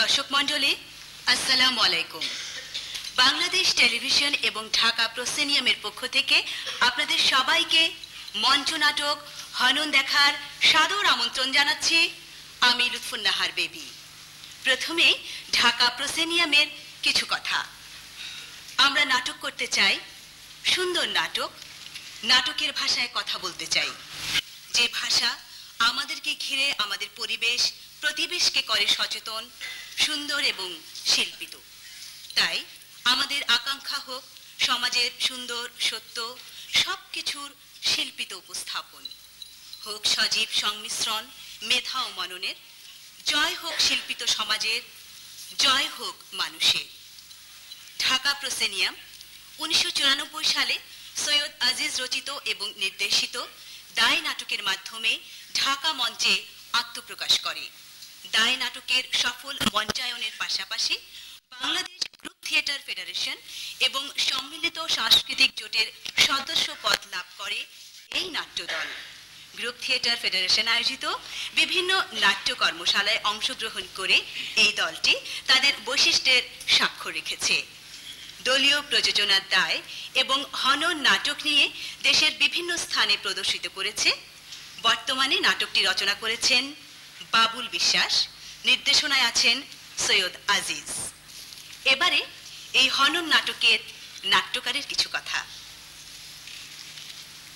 দর্শক মণ্ডলী, আসসালামু আলাইকুম। বাংলাদেশ টেলিভিশন এবং ঢাকা প্রসেনিয়ামের পক্ষ থেকে আপনাদের সবাইকে মঞ্চ নাটক হনন দেখার সাদর আমন্ত্রণ জানাচ্ছি। আমি লুৎফুন্নাহার বেবি। প্রথমে ঢাকা প্রসেনিয়ামের কিছু কথা। আমরা নাটক করতে চাই, সুন্দর নাটক, নাটকের ভাষায় কথা বলতে চাই, যে ভাষা আমাদেরকে ঘিরে আমাদের পরিবেশ প্রতিবেশকে করে সচেতন, সুন্দর এবং শিল্পিত। তাই আমাদের আকাঙ্ক্ষা হোক সমাজের সুন্দর সত্য সব কিছুর শিল্পিত উপস্থাপন, হোক সজীব সংমিশ্রণ মেধা ও মননের। জয় হোক শিল্পিত সমাজের, জয় হোক মানুষের। ঢাকা প্রসেনিয়াম 1994 সালে সৈয়দ আজিজ রচিত এবং নির্দেশিত দায় নাটকের মাধ্যমে ঢাকা মঞ্চে আত্মপ্রকাশ করে। দায় নাটকের সফল মঞ্চায়নের পাশাপাশি বাংলাদেশ গ্রুপ থিয়েটার ফেডারেশন এবং সম্মিলিত সাংস্কৃতিক জোটের সদস্য পদ লাভ করে এই নাট্যদল। গ্রুপ থিয়েটার ফেডারেশন আয়োজিত বিভিন্ন নাট্য কর্মশালায় অংশগ্রহণ করে এই দলটি তাদের বৈশিষ্ট্যের স্বাক্ষর রেখেছে। দলীয় প্রযোজনার দায় এবং হনন নাটক নিয়ে দেশের বিভিন্ন স্থানে প্রদর্শিত করেছে। বর্তমানে নাটকটি রচনা করেছেন বাবুল বিশ্বাস, নির্দেশনায় আছেন সৈয়দ আজিজ। এবারে এই হনন নাটকের নাট্যকারের কিছু কথা।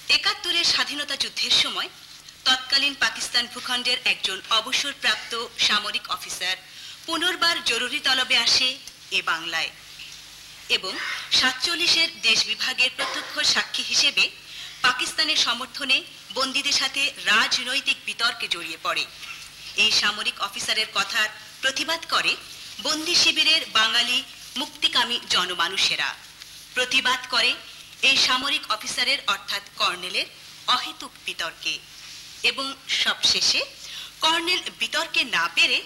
৭১-এর স্বাধীনতা যুদ্ধের সময় তৎকালীন পাকিস্তান ভূখণ্ডের একজন অবসরপ্রাপ্ত সামরিক অফিসার পুনর্বার জরুরি তলবে আসে এ বাংলায় এবং ৪৭-এর দেশ বিভাগের প্রত্যক্ষ সাক্ষী হিসেবে পাকিস্তানের সমর্থনে বন্দীদের সাথে রাজনৈতিক বিতর্কে জড়িয়ে পড়ে। এই সামরিক অফিসারের কথার প্রতিবাদ করে বন্দী শিবিরের বাঙালি মুক্তিকামী জনমানুষেরা। প্রতিবাদ করে এই সামরিক অফিসারের অর্থাৎ কর্নেলের অহেতুক বিতর্কে এবং সবশেষে কর্নেল বিতর্কে না পেরে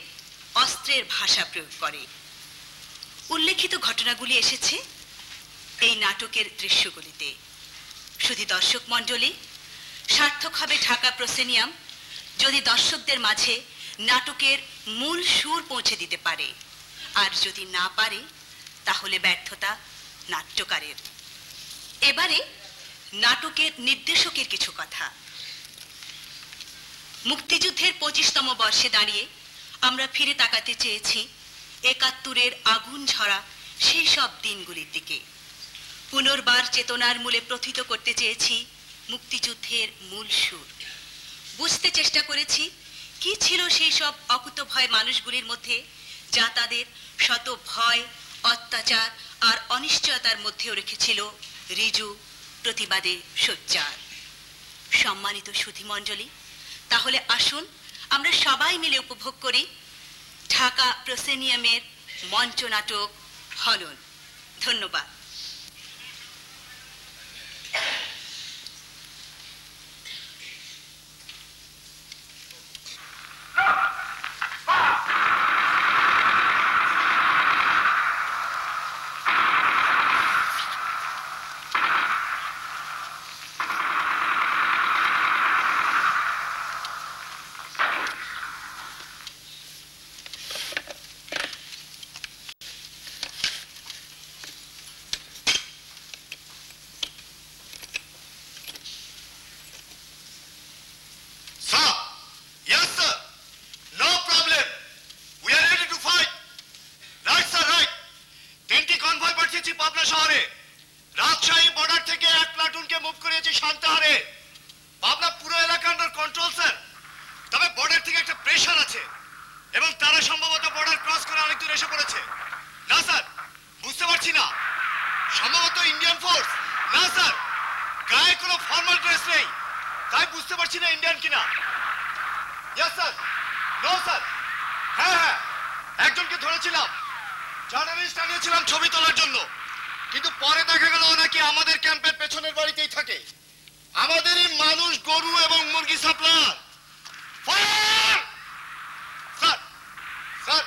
অস্ত্রের ভাষা প্রয়োগ করে। উল্লেখিত ঘটনাগুলি এসেছে এই নাটকের দৃশ্যগুলিতে। শুধু দর্শক মণ্ডলী, সার্থক হবে ঢাকা প্রসেনিয়াম যদি দর্শকদের মাঝে নাটকের মূল সুর পৌঁছে দিতে পারে, আর যদি না পারে তাহলে ব্যর্থতা নাট্যকারের। এবারে নাটকের নির্দেশকের কিছু কথা। মুক্তিযুদ্ধের 25তম বর্ষে দাঁড়িয়ে আমরা ফিরে তাকাতে চেয়েছি ৭১-এর আগুন ঝরা সেই সব দিনগুলির দিকে। পুনর্বার চেতনার মূলে প্রথিত করতে চেয়েছি মুক্তিযুদ্ধের মূল সুর। বুঝতে চেষ্টা করেছি কি ছিল সেই সব অকুতভয় মানুষগুলির মধ্যে, যা তাদের শত ভয়, অত্যাচার আর অনিশ্চয়তার মধ্যেও রেখেছিল ঋজু প্রতিবাদে সোচ্চার। সম্মানিত সুধীমণ্ডলী, তাহলে আসুন আমরা সবাই মিলে উপভোগ করি ঢাকা প্রসেনিয়ামের মঞ্চ নাটক হনন। ধন্যবাদ। ছবি তোলার জন্য, কিন্তু পরে দেখা গেল নাকি আমাদের ক্যাম্পের পেছনের বাড়িতেই থাকে। আমাদেরই মানুষ, গরু এবং মুরগি supplier. Sir sir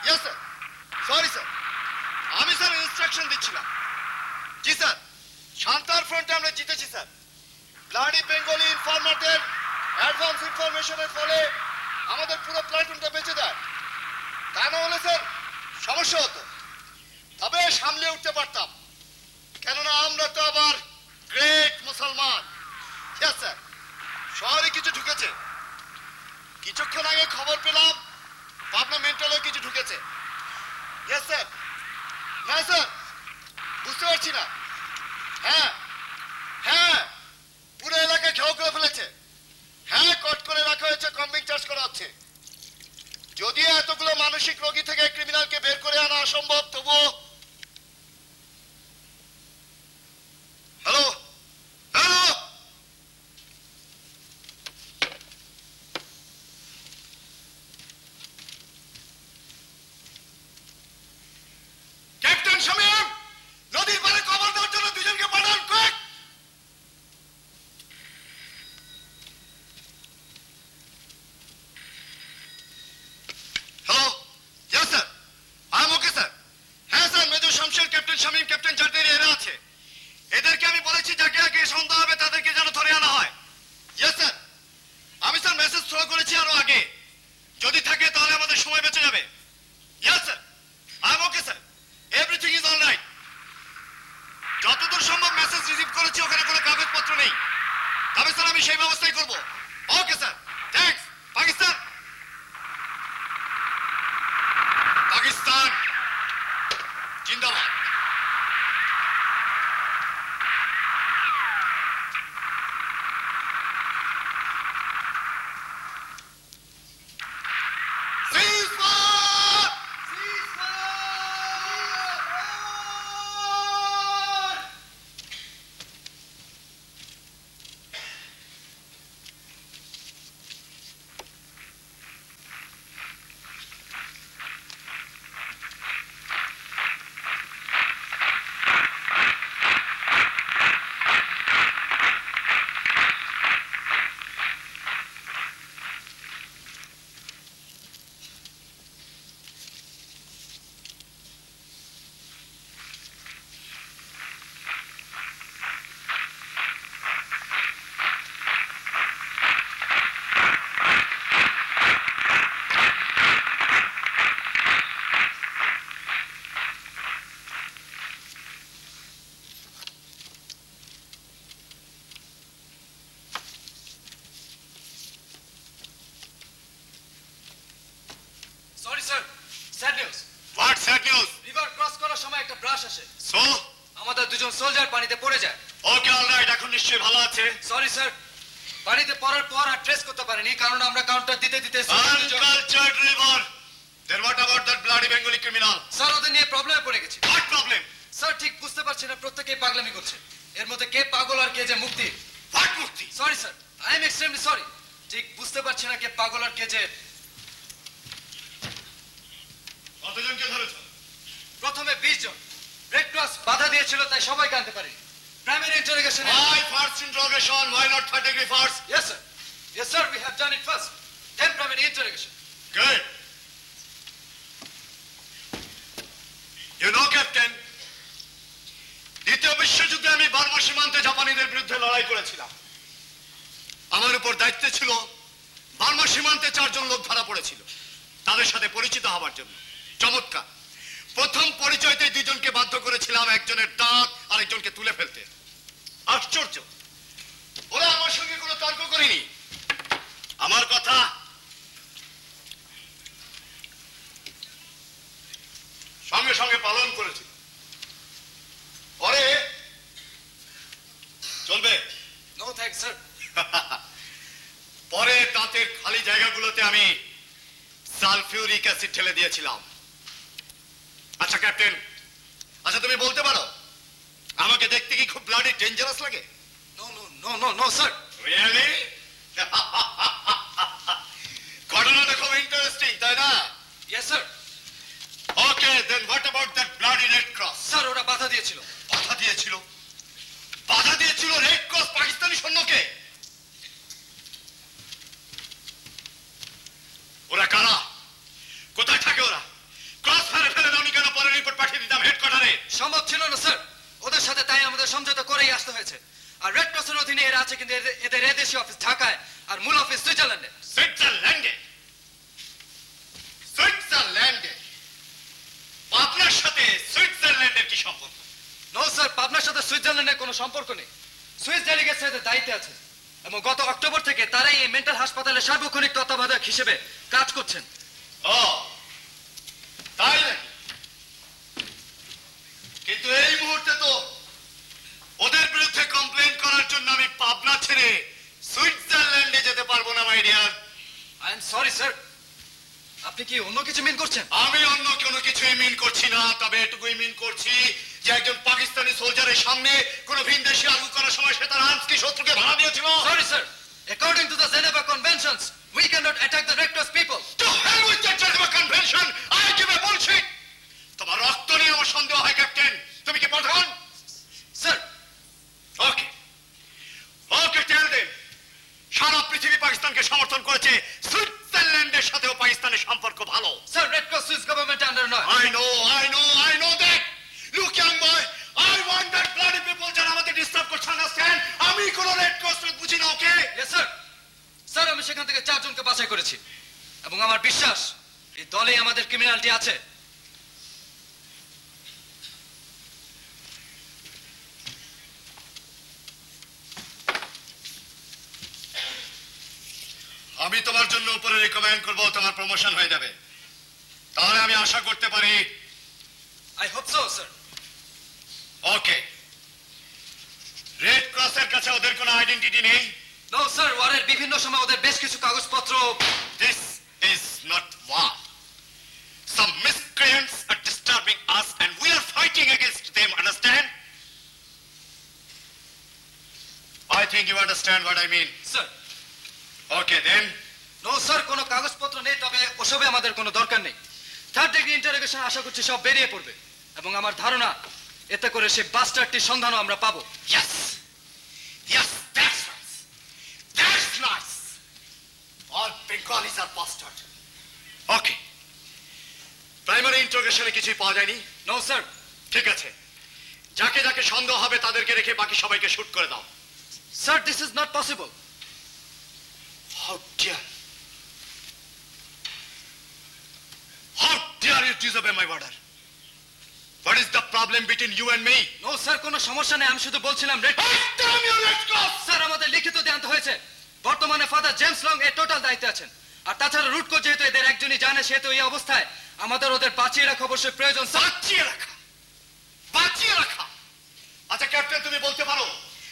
yes sir, sorry sir, আমি স্যার ইনস্ট্রাকশন দিচ্ছিলাম। জি স্যার, শান্তার ফ্রন্টে আমরা জিতেছি স্যার। ব্লাডি বেঙ্গলি ইনফরমারদের অ্যাডভান্স ইনফরমেশনের ফলে আমাদের পুরো প্ল্যাটুনটা বেঁচে যায়। তা না হলে স্যার সমস্যা হতো, তবে সামলে উঠতে পারতাম, কেননা আমরা তো আবার গ্রেট মুসলমান। স্যার, শহরে কিছু ঢুকেছে। কিছুক্ষণ আগে খবর পেলাম পাবনা মেন্টালেও কিছু ঢুকেছে। স্যার। না স্যার, বুঝতে পারছি না। হ্যাঁ হ্যাঁ, পুরো এলাকায় ঘেরাও করে ফেলেছে। হ্যাঁ, কট করে রাখা হয়েছে, কম্বিং চার্জ করা হচ্ছে। যদিও এতগুলো মানসিক রোগী থেকে ক্রিমিনালকে বের করে আনা অসম্ভব, তবুও। হ্যালো হ্যালো, ক্যাপ্টেন শামীম, নদীর পাড়ে কবর দেওয়ার জন্য দুজনকে পাঠান, quick. Hello, yes sir, I am okay sir. হ্যাঁ sir, major Shamsher, captain Shamim, captain Zardari এরা আছে। এদেরকে আমি বলেছি যাকে যাকে সন্দেহ হবে তাদেরকে যেন ধরে আনা হয়। ইয়েস স্যার, আমি স্যার মেসেজ থ্রো করেছি আরো আগে। যদি থাকে তাহলে আমাদের সময় বেঁচে যাবে। Yes sir, I am okay sir, everything is all right. যতদূর সম্ভব মেসেজ রিসিভ করেছি, ওখানে কোনো কাগজপত্র নেই, তবে স্যার আমি সেই ব্যবস্থাই করব। Okay sir, thanks. Pakistan, Pakistan জিন্দাবাদ। Sorry sir, sad news. What sad news? River cross করার সময় একটা ব্রাশ আসে, সো আমাদের দুজন সোলজার পানিতে পড়ে যায়। ওকে, অলরাইট, এখন নিশ্চয়ই ভালো আছে। সরি স্যার, পানিতে পড়ার পর আর ট্রেস করতে পারিনি, কারণ আমরা কাউন্টার দিতে দিতে Uncultured river. Then what about that bloody Bengali criminal? Sir ওদের নিয়ে প্রবলেমে পড়ে গেছি। What problem? স্যার ঠিক বুঝতে পারছি না, প্রত্যেকেই পাগলামি করছে। এর মধ্যে কে পাগল আর কে যে মুক্তি। What mufti? Sorry sir, I am extremely sorry. ঠিক বুঝতে পারছি না কে পাগল আর কে যে। কতজনকে ধরেছো? প্রথমে 20 জন। রেড ক্রস বাধা দিয়েছিল, তাই সবাইকে আনতে পারি। Primary interrogation. Why first interrogation? Why not third degree first? Yes sir. Yes sir, we have done it first. Then primary interrogation. Good. You know, Captain, দ্বিতীয় বিশ্বযুদ্ধে আমি বার্মা সীমান্তে জাপানিদের বিরুদ্ধে লড়াই করেছিলাম। আমার উপর দায়িত্ব ছিল বার্মা সীমান্তে 4 জন লোক ধরা পড়েছিল, তাদের সাথে পরিচিত হবার জন্য। চমৎকার। প্রথম পরিচয়তে 2 জনকে বাধ্য করেছিলাম একজনের দাঁত আরেকজনকে তুলে ফেলতে। আশ্চর্য, ওরা আমার সঙ্গে কোনো তর্ক করেনি, আমার কথা সঙ্গে সঙ্গে পালন করেছিল। পরে চলবে? No thanks sir. পরে দাঁতের খালি জায়গাগুলোতে আমি সালফিউরিক অ্যাসিড ঢেলে দিয়েছিলাম। আচ্ছা ক্যাপ্টেন, আচ্ছা তুমি বলতে পারো আমাকে দেখতে কি খুব ব্লাডি ডেঞ্জারাস লাগে? No no no no no sir. Really? ঘটনাটা খুব ইন্টারেস্টিং, তাই না? Yes sir. Okay, then what about that bloody red cross? Sir ওরা বাধা দিয়েছিল। বাধা দিয়েছিল? বাধা দিয়েছিল রেড ক্রস পাকিস্তানি সৈন্যকে? ওরা কারা? কোথায় থাকে ওরা? ক্রস ফায়ারে ফেলে দাওনি কেন? পরে রিপোর্ট পাঠিয়ে দিতাম হেডকোয়ার্টারে। সম্ভব ছিল না স্যার, ওদের সাথে তাই আমাদের সমঝোতা করেই আসতে হয়েছে। আর রেড ক্রসের অধীনে এরা আছে, কিন্তু এদের এদেশীয় অফিস ঢাকায় আর মূল অফিস সুইজারল্যান্ডে। সুইজারল্যান্ডে? সুইজারল্যান্ডে? ইউনিয়নের কোনো সম্পর্ক নেই। সুইস ডেলিগেটস এদের দায়িত্বে আছে এবং গত অক্টোবর থেকে তারাই এই মেন্টাল হাসপাতালের সার্বক্ষণিক তত্ত্বাবধায়ক হিসেবে কাজ করছেন। ও তাই নাকি? কিন্তু এই মুহূর্তে তো ওদের বিরুদ্ধে কমপ্লেন করার জন্য আমি পাবনা ছেড়ে সুইজারল্যান্ডে যেতে পারবো না my dear. I am sorry sir, আপনি কি অন্য কিছু মিন করছেন? আমি অন্য কোনো কিছুই মিন করছি না, তবে এটুকুই মিন করছি যে একজন পাকিস্তানি সোলজারের সামনে কোন ভিনদেশী আর্গু করার সময় সে তার আর্মসকে শত্রুকে ভাড়া দিয়েছিল। Sorry sir, according to the Geneva Conventions, we cannot attack the Red Cross people. To hell with the Geneva Convention! I give a bullshit! তোমার রক্ত নিয়ে আমার সন্দেহ হয় ক্যাপ্টেন। তুমি কি প্রধান? Sir, ওকে ওকে টেল দেম সারা পৃথিবী পাকিস্তানকে সমর্থন করেছে, সুইজারল্যান্ডের সাথেও পাকিস্তানের সম্পর্ক ভালো। sir, Red Cross Swiss government under no. I know that. Look young boy, I want that bloody people যারা আমাদের ডিস্টার্ব করছে, আন্ডারস্ট্যান্ড? আমি কোন রেড ক্রস বুঝি না, ওকে? Yes sir. স্যার আমি সেখান থেকে 4 জনকে বাছাই করেছি এবং আমার বিশ্বাস এই দলেই আমাদের ক্রিমিনালিটি আছে। আমি তোমার জন্য উপরে রিকমেন্ড করব, তোমার প্রমোশন হয়ে যাবে। তাহলে আমি আশা করতে পারি? I hope so sir. Okay. Red ক্রসের কাছে ওদের কোনো আইডেন্টিটি নেই? No sir, ওয়ারের বিভিন্ন সময় ওদের বেশ কিছু কাগজপত্র। This is not war. Some miscreants are disturbing us and we are fighting against them, understand? I think you understand what I mean. Sir. Okay then. No sir, কোনো কাগজপত্র নেই, তবে ওসবে আমাদের কোনো দরকার নেই। থার্ড ডিগ্রি ইন্টারোগেশন আশা করছি সব বেরিয়ে পড়বে এবং আমার ধারণা এতে করে সেই বাস্টারটির সন্ধানও আমরা পাবো। Yes. Yes, that's nice. That's nice. All Bengalis are bastard. Okay. Primary ইন্টারোগেশনে কিছুই পাওয়া যায়নি? No sir. ঠিক আছে, যাকে যাকে সন্দেহ হবে তাদেরকে রেখে বাকি সবাইকে শুট করে দাও। Sir, this is not possible. How dare! How dare you disobey my order? What is the problem between you and me? No sir, কোনো সমস্যা নেই, আমি শুধু বলছিলাম red. Damn you, let's go! Sir আমাদের লিখিত দেয়ান্ত হয়েছে বর্তমানে ফাদার জেমস লং এর টোটাল দায়িত্বে আছেন, আর তাছাড়া রুট কোচ যেহেতু এদের একজনই জানে, সেহেতু এই অবস্থায় আমাদের ওদের বাঁচিয়ে রাখা অবশ্যই প্রয়োজন। বাঁচিয়ে রাখা? বাঁচিয়ে রাখা? আচ্ছা ক্যাপ্টেন, তুমি বলতে পারো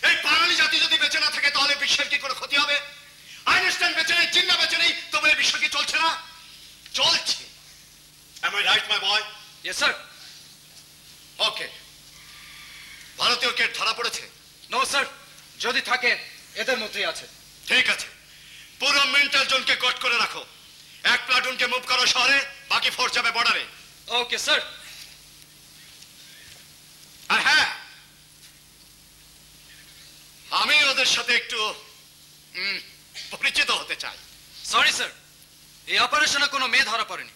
এই বাঙালি জাতি যদি বেঁচে না থাকে তাহলে বিশ্বের কি কোনো ক্ষতি হবে? আইনস্টাইন বেঁচে নেই, চিন্না বেঁচে নেই, তবে এই বিশ্ব কি চলছে না? চলছে। Am I right, my boy? Yes sir. ওকে। ভারতীয় কেট ধরা পড়েছে? No sir, যদি থাকে এদের মধ্যেই আছে। ঠিক আছে, পুরো মেন্টাল জোনকে কট করে রাখো। এক প্লাটুনকে মুভ করো শহরে, বাকি ফোর্স যাবে বর্ডারে। Okay sir. আর হ্যাঁ, আমি ওদের সাথে একটু পরিচিত হতে চাই। সরি স্যার, এই অপারেশনে কোনো মেয়ে ধরা পড়েনি।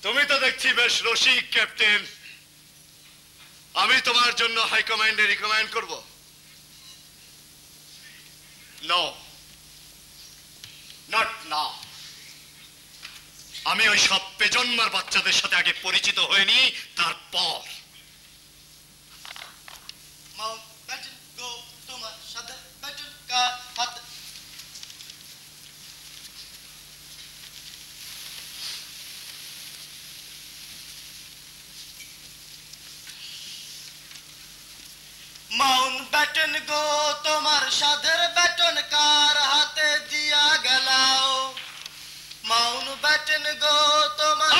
তুমি তো দেখছি বেশ রসিক ক্যাপ্টেন। আমি তোমার জন্য হাইকমান্ডে রিকমেন্ড করব। No, not now. আমি ওই সব পেজন্মার বাচ্চাদের সাথে আগে পরিচিত হয়নি, তারপর। মাউন্টব্যাটেন গো, তোমার সাধের ব্যাটন কার হাতে দিয়া গেলাও? মাউন্টব্যাটেন গো তোমার।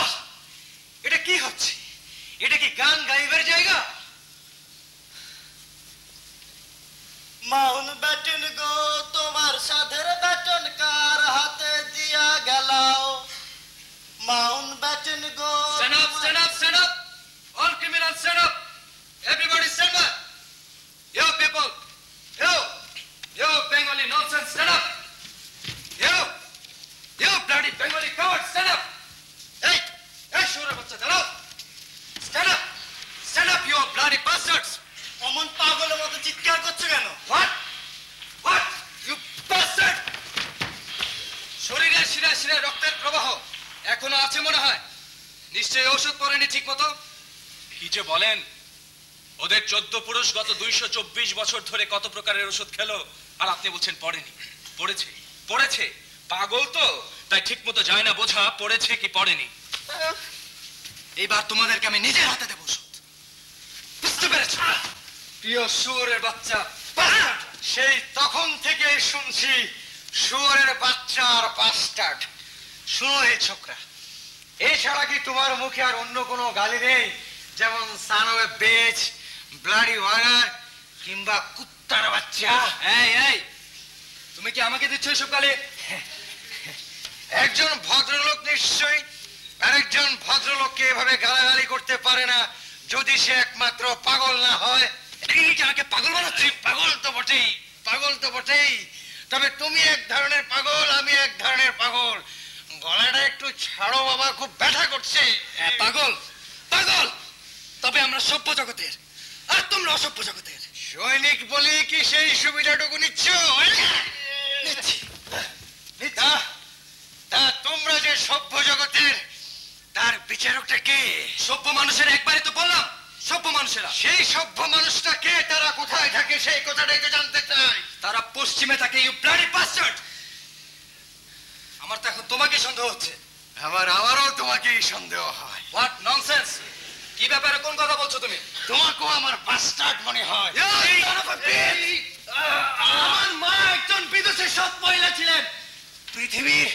এটা কি হচ্ছে? এটা কি গান গাইবার জায়গা? মাউন্টব্যাটেন গো, তোমার সাধের ব্যাটন কার হাতে দিয়া গেলাও? মাউন্টব্যাটেন গো। Stand up, stand up, stand up. All criminals stand up. Everybody stand up. Yo people, yo Bengali nonsense, stand up. Yo bloody Bengali cowards, stand up. Hey, shura bachcha, দাঁড়াও. Stand up, you bloody bastards. অমন পাগলের মতো চিৎকার করছো কেন? What? You bastard? নিশ্চয়ই ওষুধ পড়েনি ঠিক মতো। কি যে বলেন, ওদের 14 পুরুষ গত 224 বছর ধরে কত প্রকারের ওষুধ খেলো, আর আপনি বলছেন পড়েনি। পড়েছে, পড়েছে। পাগল তো, তাই ঠিক মতো যায় না বোঝা পড়েছে কি পড়েনি। এইবার তোমাদেরকে আমি নিজের হাতে দেবো ওষুধ, বুঝতে পেরেছ? প্রিয় শুয়োরের বাচ্চা, সেই তখন থেকে শুনছি শুয়োরের বাচ্চার বাস্টার্ড। শুনো এই ছোকরা, এছাড়া কি তোমার মুখে আর অন্য কোনো গালি নেই? যেমন son of a bitch, bloody wanker কিংবা কুত্তার বাচ্চা? এই এই, তুমি কি আমাকে দিচ্ছ এসব গালি? একজন ভদ্রলোক নিশ্চয়ই আরেকজন ভদ্রলোককে এভাবে গালাগালি করতে পারে না, যদি সে একমাত্র পাগল না হয়। আমাকে পাগল বানাচ্ছি? পাগল তো বটেই, পাগল তো বটেই। তবে তুমি এক ধরনের পাগল, আমি এক ধরনের পাগল। গলাটা একটু ছাড়ো বাবা, খুব ব্যথা করছে। পাগল পাগল, তবে আমরা সভ্য জগতের আর তোমরা অসভ্য জগতের। সৈনিক বলি কি সেই সুবিধাটুকু নিচ্ছ? তা তোমরা যে সভ্য জগতের, তার বিচারকটা কে? সভ্য মানুষের একবারই তো বললাম, সভ্য মানুষেরা। সেই সভ্য মানুষটা কে, তারা কোথায় থাকে, সেই কথাটাই তো জানতে চাই। তারা পশ্চিমে থাকে, ইউ ব্লাডি বাস্টার্ড। আমার তো এখন তোমাকে সন্দেহ হচ্ছে। আমারও তোমাকেই সন্দেহ হয়। What nonsense! কি ব্যাপারে কোন কথা বলছো তুমি? তোমাকেও আমার বাস্টার্ড মনে হয়। আমার মা একজন বিদেশি সৎ মহিলা ছিলেন। পৃথিবীর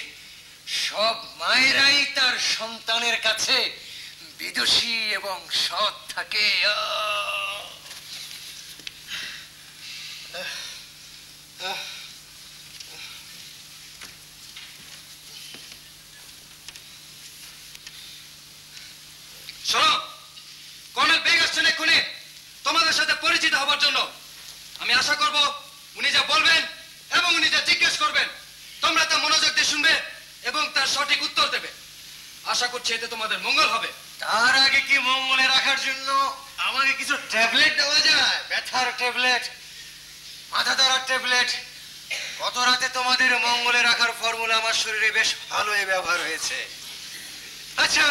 সব মায়েরাই তার সন্তানের কাছে বিদুষী এবং সৎ থাকে। শোনো, কর্নেল বেগ আসছেন এক্ষুনি তোমাদের সাথে পরিচিত হবার জন্য। আমি আশা করব উনি যা বলবেন এবং উনি যা জিজ্ঞেস করবেন তোমরা তা মনোযোগ দিয়ে শুনবে এবং তার সঠিক উত্তর দেবে। আশা করছি এতে তোমাদের মঙ্গল হবে। তার আগে কি মঙ্গলে রাখার জন্য আমাকে কিছু ট্যাবলেট দেওয়া যায়? ব্যথার ট্যাবলেট, মাথা ধরার ট্যাবলেট। গত রাতে তোমাদের মঙ্গলে রাখার ফর্মুলা আমার শরীরে বেশ ভালোই ব্যবহার হয়েছে। আচ্ছা,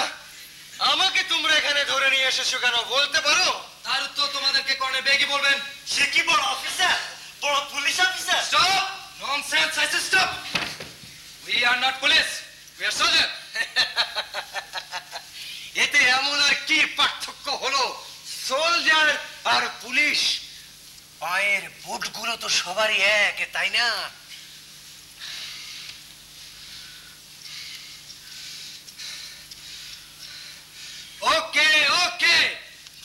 আমাকে তোমরা এখানে ধরে নিয়ে এসেছো কেন বলতে পারো? তার উত্তর তোমাদেরকে কর্নেল বেগই বলবেন। সে কি বড় অফিসার, বড় police officer? Stop! Nonsense! I said stop! We are not police. We are soldiers. এতে এমন আর কি পার্থক্য হলো? সোলজার আর পুলিশ, পায়ের বুটগুলো তো সবারই এক, তাই না? ওকে ওকে,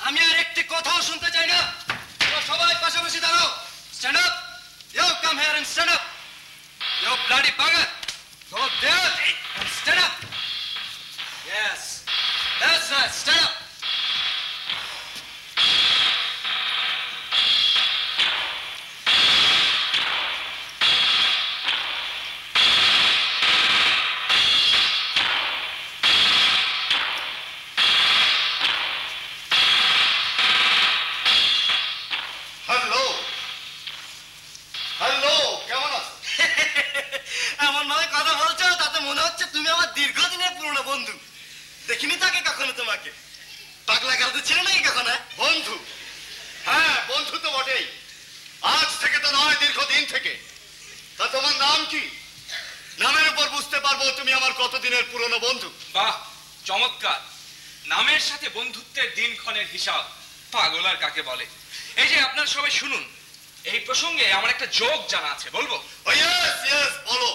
আমি আর একটি কথাও শুনতে চাই না। তোমরা সবাই পাশাপাশি দাঁড়াও। Stand up. You come here and stand up. You bloody bugger, go there and stand up. Yes, that's right, stand up. Hello hello, কেমন আছো? এমন ভাবে কথা বলছো তাতে মনে হচ্ছে তুমি আমার দীর্ঘদিনের পুরনো বন্ধু। দেখিনি তাকে কখনো তোমাকে। পাগলা গাল তো ছিল নাকি কখনো? বন্ধু? হ্যাঁ, বন্ধু তো বটেই। আজ থেকে তো নয়, দীর্ঘদিন থেকে। তা তোমার নাম কি? নামের উপর বুঝতে পারবো তুমি আমার কতদিনের পুরনো বন্ধু। বাহ, চমৎকার। নামের সাথে বন্ধুত্বের দিনক্ষণের হিসাব পাগল আর কাকে বলে। এই যে আপনারা সবাই শুনুন, এই প্রসঙ্গে আমার একটা জোক জানা আছে, বলবো? ও ইয়েস ইয়েস, বলো।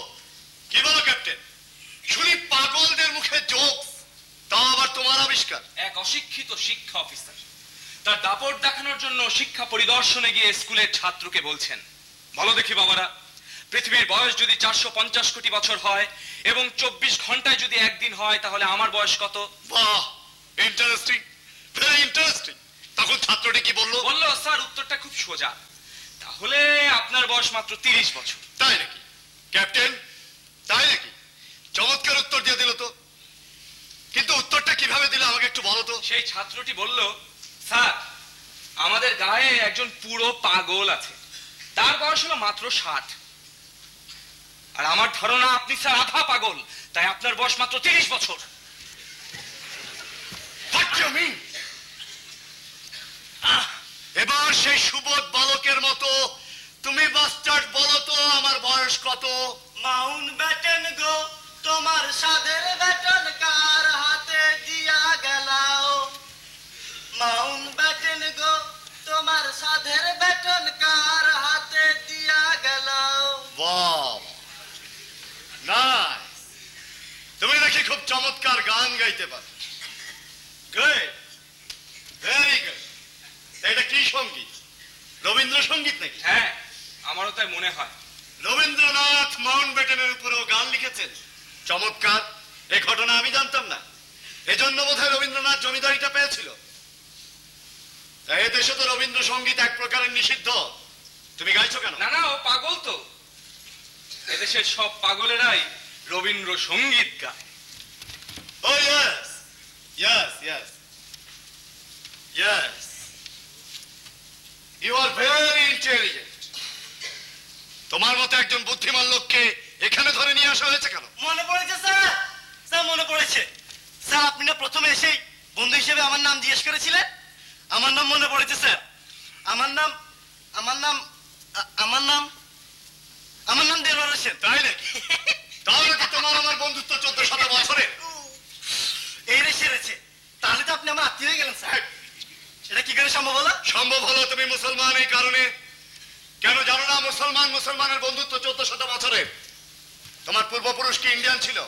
কি বলো ক্যাপ্টেন? শুনি পাগলদের মুখে জোকস, তাও আবার তোমার আবিষ্কার। এক অশিক্ষিত শিক্ষা অফিসার তার দাপট দেখানোর জন্য শিক্ষা পরিদর্শনে গিয়ে স্কুলের ছাত্রকে বলছেন, বলো দেখি বাবারা, পৃথিবীর বয়স যদি 450 কোটি বছর হয় এবং 24 ঘন্টায় যদি একদিন হয়, তাহলে আমার বয়স কত? বাহ, ইন্টারেস্টিং, ভেরি ইন্টারেস্টিং। তখন ছাত্রটি কি বললো? বললো, স্যার উত্তরটা খুব সোজা, তাহলে আপনার বয়স মাত্র 30 বছর। তাই নাকি ক্যাপ্টেন? তাই নাকি? চমৎকার উত্তর দিয়ে দিল তো। কিন্তু উত্তরটা কিভাবে দিল আমাকে একটু বলো তো। সেই ছাত্রটি বলল, স্যার আমাদের গায়ে একজন পুরো পাগল আছে, তার বয়স হলো মাত্র 60। আর আমার ধারণা আপনি স্যার আধা পাগল, তাই আপনার বয়স মাত্র 30 বছর। জমি এবার সেই সুবোধ বালকের মতো তুমি বাস্টার্ড বলো তো আমার বয়স কত? মাউন্ট ব্যাটেন গো, তোমার সাধের ব্যাটন কার হাতে দিয়া গেলাও? মাউন্ট ব্যাটেন গো, তোমার সাধের ব্যাটন কার হাতে দিয়া গেলাও? বাহ, নাইস। তুমি দেখি খুব চমৎকার গান গাইতে পারো। Good, very good. এটা কি সঙ্গীত? রবীন্দ্রসঙ্গীত নাকি? হ্যাঁ, আমারও তাই মনে হয়। রবীন্দ্রনাথ মাউন্ট ব্যাটেনের উপরেও গান লিখেছেন। চমৎকার, এই ঘটনা আমি জানতাম না। এজন্য বোধহয় রবীন্দ্রনাথ জমিদারিটা পেয়েছিল। তাই এদেশে তো রবীন্দ্রসঙ্গীত এক প্রকারের নিষিদ্ধ। তুমি গাইছো কেন? না না, ও পাগল তো। এদেশের সব পাগলেরাই রবীন্দ্রসঙ্গীত গায়। Oh yes, yes, yes, yes. You are very intelligent. তোমার মতো একজন বুদ্ধিমান লোককে এখানে ধরে নিয়ে আসা হয়েছে কেন? মনে পড়েছে স্যার, স্যার মনে পড়েছে। স্যার আপনি না প্রথমে এসেই বন্ধু হিসেবে আমার নাম জিজ্ঞেস করেছিলেন। আমার নাম মনে পড়েছে স্যার। আমার নাম আমার নাম আমার নাম আমার নাম দেলোয়ার হোসেন। তাই নাকি? তাহলে কি তোমার আমার বন্ধুত্ব 1400 বছরের? এই রে সেরেছে। তাহলে তো আপনি আমার আত্মীয় হয়ে গেলেন স্যার। এটা কি করে সম্ভব হলো? সম্ভব হলো তুমি মুসলমান এই কারণে। কেন জানো না? মুসলমানের বন্ধুত্ব 1400 বছরের। তোমার পূর্বপুরুষ কি ইন্ডিয়ান ছিল?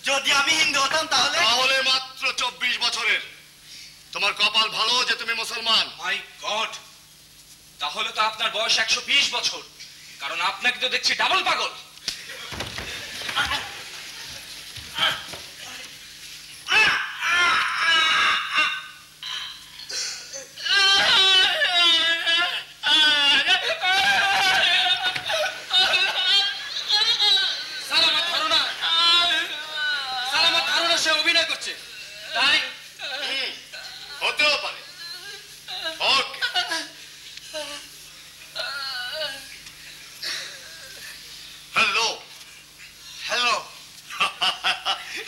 যদি আমি হিন্দু হতাম তাহলে? তাহলে মাত্র 24 বছরের। তোমার কপাল ভালো যে তুমি মুসলমান। মাই গড, তাহলে তো আপনার বয়স 120 বছর। কারণ আপনাকে তো দেখছি ডাবল পাগল। সে অভিনয় করছে তাই? হতেও পারে। ওকে, হ্যালো হ্যালো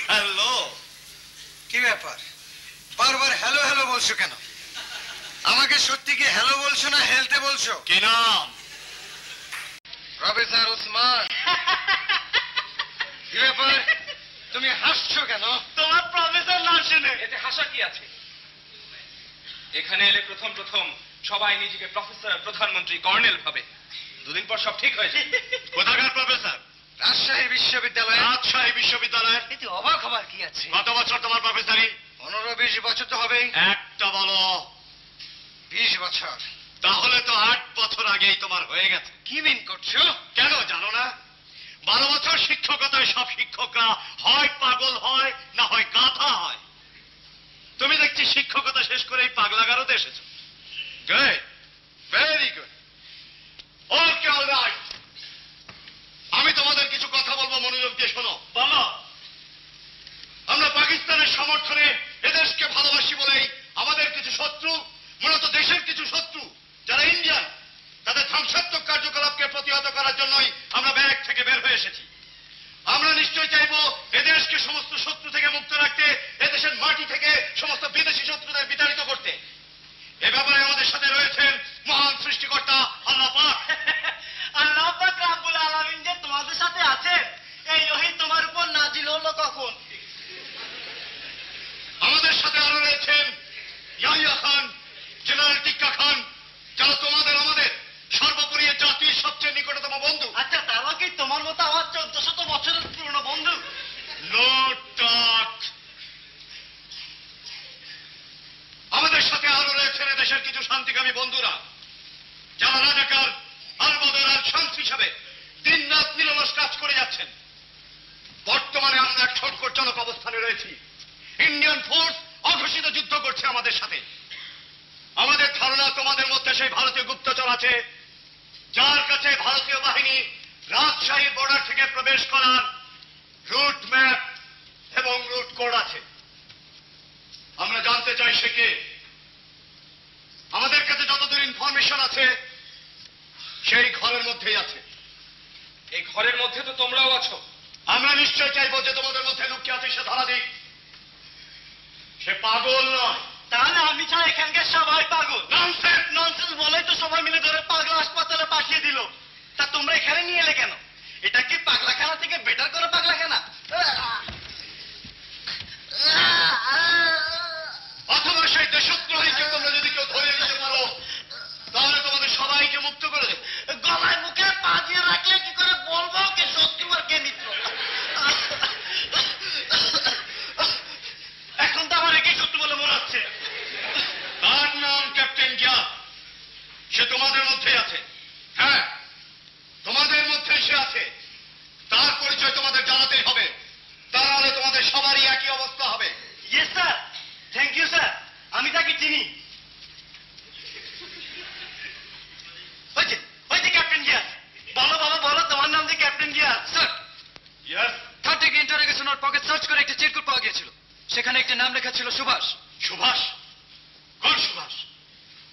হ্যালো। কি ব্যাপার বারবার হ্যালো হ্যালো বলছো কেন? আমাকে সত্যি কি হ্যালো বলছো না হেলতে বলছো? কি নাম? প্রফেসর ওসমান। কি ব্যাপার তুমি হাসছো কেন? তোমার প্রফেসর নাম শুনে। এতে হাসা কি আছে? এখানে এলে প্রথম সবাই নিজেকে প্রফেসর, প্রধানমন্ত্রী, কর্নেল ভাবে। দুদিন পর সব ঠিক হয়ে যায়। কোথাকার প্রফেসর? রাজশাহী বিশ্ববিদ্যালয়। রাজশাহী বিশ্ববিদ্যালয়ের। এতে অবাক হবার কি আছে? কত বছর তোমার প্রফেসরি? 15-20 বছর তো হবেই। একটা বলো। 20 বছর। তাহলে তো 8 বছর আগেই তোমার হয়ে গেছে। কি মিন করছো? কেন জানো না? 12 বছর শিক্ষকতায় সব শিক্ষকরা হয় পাগল হয় না হয় গাধা হয়। তুমি দেখছি শিক্ষকতা শেষ করেই পাগলাগারদে এসেছো। Good, very good. Okay, alright. আমি তোমাদের কিছু কথা বলবো, মনোযোগ দিয়ে শোনো। বলো। আমরা পাকিস্তানের সমর্থনে এদেশকে ভালোবাসি বলেই আমাদের কিছু শত্রু, মূলত দেশের কিছু শত্রু যারা ইন্ডিয়ান, তাদের ধ্বংসাত্মক কার্যকলাপকে প্রতিহত করার জন্যই আমরা ব্যারাক থেকে বের হয়ে এসেছি। আমরা নিশ্চয় চাইবো এদেশকে সমস্ত শত্রু থেকে মুক্ত রাখতে, এদেশের মাটি থেকে সমস্ত বিদেশি শত্রুদের বিতাড়িত করতে। এ ব্যাপারে আমাদের সাথে রয়েছেন মহান সৃষ্টিকর্তা আল্লাহ পাক। আল্লাহ পাক রব্বুল আলামিন যে তোমাদের সাথে আছেন, এই ওহী তোমার উপর নাজিল হলো কখন? আমাদের সাথে আরো রয়েছেন ইয়াহিয়া খান, জেনারেল টিক্কা খান, যারা তোমাদের আমাদের সর্বোপরি এই জাতির সবচেয়ে নিকটতম বন্ধু। আচ্ছা তারা কি তোমার মতো আমার 1400 বছরের পুরনো বন্ধু? নো ডাক। আমাদের সাথে আরো রয়েছেন এদেশের কিছু শান্তিকামী বন্ধুরা, যারা রাজাকার, আলবদর আর শান্ত হিসাবে দিন রাত নিরলস কাজ করে যাচ্ছেন। বর্তমানে আমরা এক সংকটজনক অবস্থানে রয়েছি। ইন্ডিয়ান ফোর্স অঘোষিত যুদ্ধ করছে আমাদের সাথে। আমাদের ধারণা তোমাদের মধ্যে সেই ভারতীয় গুপ্তচর আছে, যার কাছে ভারতীয় বাহিনী রাজশাহী বর্ডার থেকে প্রবেশ করার রুট ম্যাপ এবং রুট কোড আছে। আমরা জানতে চাই সে কে। আমাদের কাছে যতদূর ইনফরমেশন আছে সেই ঘরের মধ্যেই আছে। এই ঘরের মধ্যে তো তোমরাও আছো। আমরা নিশ্চয় চাইবো যে তোমাদের মধ্যে লুকিয়ে আছে সে ধরা দিক। সে পাগল নয়। তাহলে আমি ছাড়া এখানকার সবাই পাগল। ননসেন্স ননসেন্স বলেই তো সবাই মিলে ধরে পাগলা হাসপাতালে পাঠিয়ে দিল। তা তোমরা এখানে নিয়ে এলে কেন? এটা কি পাগলাখানা থেকে বেটার করে পাগলাখানা? অথবা সেই দেশদ্রোহীকে তোমরা যদি কেউ ধরে নিতে পারো তাহলে তোমাদের সবাইকে মুক্ত করে দেবো। গলায় মুখে পা দিয়ে রাখলে কি করে বলবো কে শত্রু আর কে মিত্র? এখন তো আমার একই শত্রু বলে মনে হচ্ছে। তার নাম ক্যাপ্টেন গিয়াস। সে তোমাদের মধ্যেই আছে। হ্যাঁ, তোমাদের মধ্যে সে আছে। তার পরিচয় তোমাদের জানাতেই হবে, তাহলে তোমাদের সবারই একই অবস্থা হবে। Yes sir, thank you sir. আমি তাকে চিনি। হয়েছে ক্যাপ্টেন গিয়াস। বলো বাবা বলো, তোমার নাম যে captain Gias. Sir, yes. Third থেকে ইন্টারোগেশন ওর পকেট সার্চ করে একটা চিরকুট পাওয়া গিয়েছিল। সেখানে একটা নাম লেখা ছিল সুভাষ। সুভাষ? কোন সুভাষ?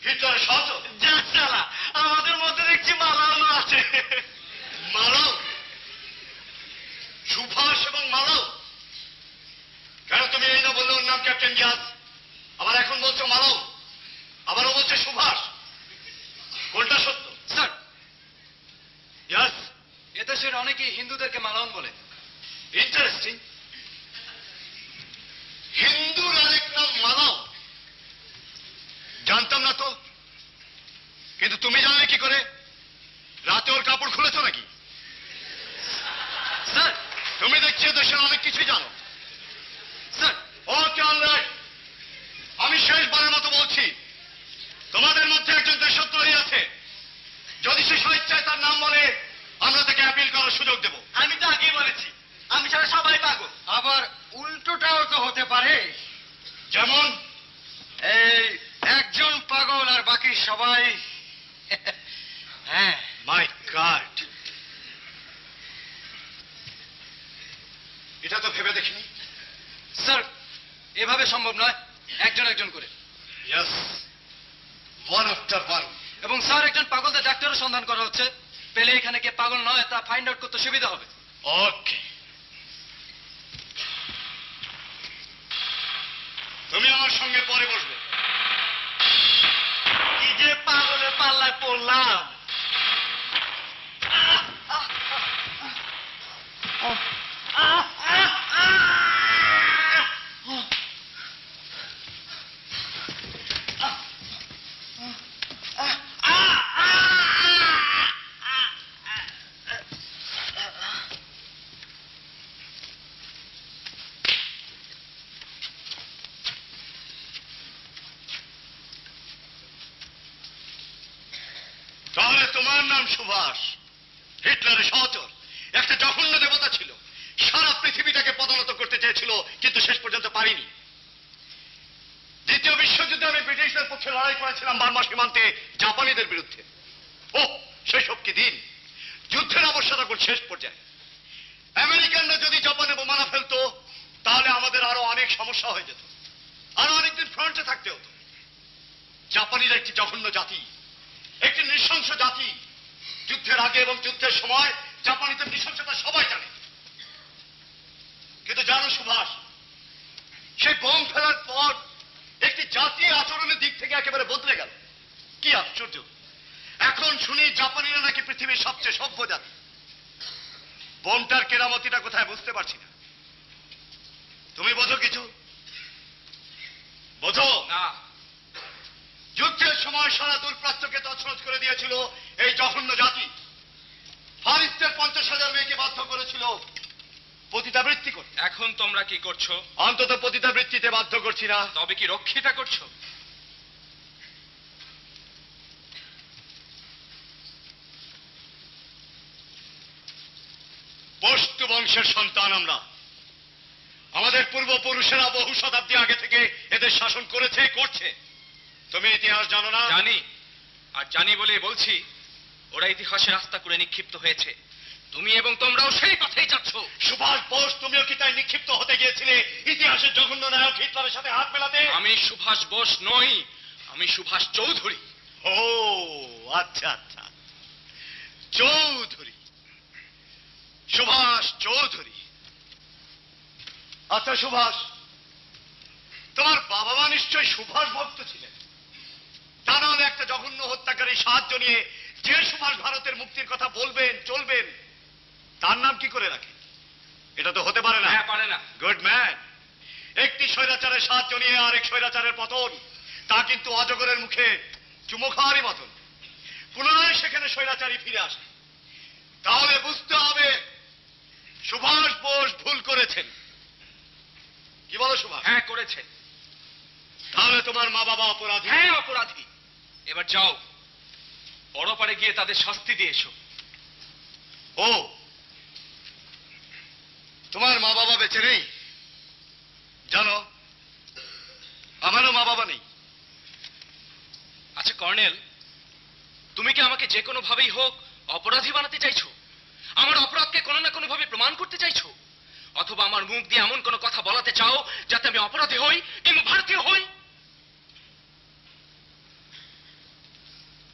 হিটলারের সহচর? যা শালা, আমাদের মধ্যে দেখছি মালাউলও আছে। মালাউ? সুভাষ এবং মালাউ? কেন তুমি এই না বললে ওর নাম ক্যাপ্টেন গিয়াস, আবার এখন বলছো মালাউ, আবার ও বলছে সুভাষ? কোনটা সত্য? Sir, yes. এদেশের অনেকেই হিন্দুদেরকে মালাউন বলে। ইন্টারেস্টিং। হিন্দুর আরেক নাম মালাউ? জানতাম না তো। কিন্তু তুমি জানলে কি করে? রাতে ওর কাপড় খুলেছো নাকি? স্যার, তুমি দেখছি দেশের অনেক কিছুই জানো। স্যার, ওকে অলরাইট, আমি শেষবারের মতো বলছি, তোমাদের মধ্যে একজন দেশদ্রোহী আছে। যদি সে স্বেচ্ছায় তার নাম বলে আমরা তাকে অ্যাপিল করার সুযোগ দেব। আমি তো আগেই বলেছি, আমি ছাড়া সবাই পাগল। আবার উল্টোটাও তো হতে পারে। যেমন? এই একজন পাগল আর বাকি সবাই হ্যাঁ। মাই গড, এটা তো ভেবে দেখিনি। স্যার, এভাবে সম্ভব নয়, একজন একজন করে। Yes, one after one. এবং স্যার, একজন পাগলদের ডাক্তারও সন্ধান করা হচ্ছে। পেলে এখানে কে পাগল নয় তা ফাইন্ড আউট করতে সুবিধা হবে। ওকে, তুমি আমার সঙ্গে পরে বসবে। কি যে পাগলের পাল্লায় পড়লাম। তাহলে তোমার নাম সুভাষ, হিটলারের সহচর, একটা জঘন্য দেবতা ছিল। সারা পৃথিবীটাকে পদানত করতে চেয়েছিল, কিন্তু শেষ পর্যন্ত পারিনি। দ্বিতীয় বিশ্বযুদ্ধে আমি ব্রিটিশদের পক্ষে লড়াই করেছিলাম বার্মা সীমান্তে জাপানিদের বিরুদ্ধে। ও সেসব কি দিন! যুদ্ধের অবস্থা তখন শেষ পর্যায়ে। আমেরিকানরা যদি জাপানে বোমা না ফেলতো তাহলে আমাদের আরো অনেক সমস্যা হয়ে যেত, আরো অনেকদিন ফ্রন্টে থাকতে হতো। জাপানিরা একটি জঘন্য জাতি, একটি নৃশংস জাতি। যুদ্ধের আগে এবং যুদ্ধের সময় জাপানিদের নৃশংসতা সবাই জানে। কিন্তু জানো সুভাষ, সেই বোম ফেলার পর একটি জাতি আচরণের দিক থেকে একেবারে বদলে গেল। কি আশ্চর্য! এখন শুনি জাপানিরা নাকি পৃথিবীর সবচেয়ে সভ্য জাতি। বোমটার কেরামতিটা কোথায় বুঝতে পারছি না। তুমি বোঝো কিছু? বোঝো না। যুদ্ধের সময় সারা দূরপ্রাচ্যকে তছনছ করে দিয়েছিল এই জঘন্য জাতি। ফারিস্তের 50,000 মেয়েকে বাধ্য করেছিল পতিতাবৃত্তি করতে। এখন তোমরা কি করছো? অন্তত পতিতাবৃত্তিতে বাধ্য করছি না। তবে কি রক্ষিতা করছো? পশতু বংশের সন্তান আমরা। আমাদের পূর্বপুরুষেরা বহু শতাব্দী আগে থেকে এদের শাসন করেছে, করছে। তুমি ইতিহাস জানো না? জানি, আর জানি বলে বলছি, ওরা ইতিহাসে রাস্তা করে নিক্ষিপ্ত হয়েছে। তুমি এবং তোমরাও সেই পথেই যাচ্ছ। সুভাষ বোস, তুমিও কি তাই নিক্ষিপ্ত হতে গিয়েছিলে ইতিহাসের জঘন্য নায়ক হিটলারের সাথে হাত মেলাতে? আমি সুভাষ বোস নই, আমি সুভাষ চৌধুরী। ও আচ্ছা আচ্ছা, চৌধুরী, সুভাষ চৌধুরী। আচ্ছা সুভাষ, তোমার বাবা মা নিশ্চয় সুভাষ ভক্ত ছিলেন, তা নাহলে একটা জঘন্য হত্যাকারী সাহায্য নিয়ে যে সুভাষ ভারতের মুক্তির কথা বলবেন চলবেন তার নাম কি করে রাখে? এটা তো হতে পারে না। হ্যাঁ, পারে না। Good man. একটি স্বৈরাচারের সাহায্য নিয়ে আরেক স্বৈরাচারের পতন, তা কিন্তু অজগরের মুখে চুমো খাওয়ারই মতন। পুনরায় সেখানে স্বৈরাচারী ফিরে আসে। তাহলে বুঝতে হবে সুভাষ বোস ভুল করেছেন। কি বলো সুভাষ? হ্যাঁ, করেছে। তাহলে তোমার মা বাবা অপরাধী? হ্যাঁ, অপরাধী। এবার যাও, পরপারে গিয়ে তাদের শাস্তি দিয়ে এসো। ও, তোমার মা বাবা বেঁচে নেই? জানো, আমারও মা বাবা নেই। আচ্ছা কর্নেল, তুমি কি আমাকে যে কোনো ভাবেই হোক অপরাধী বানাতে চাইছো? আমার অপরাধকে কোনো না কোনো ভাবে প্রমাণ করতে চাইছো? অথবা আমার মুখ দিয়ে এমন কোনো কথা বলাতে চাও যাতে আমি অপরাধী হই কিংবা ভারতীয় হই?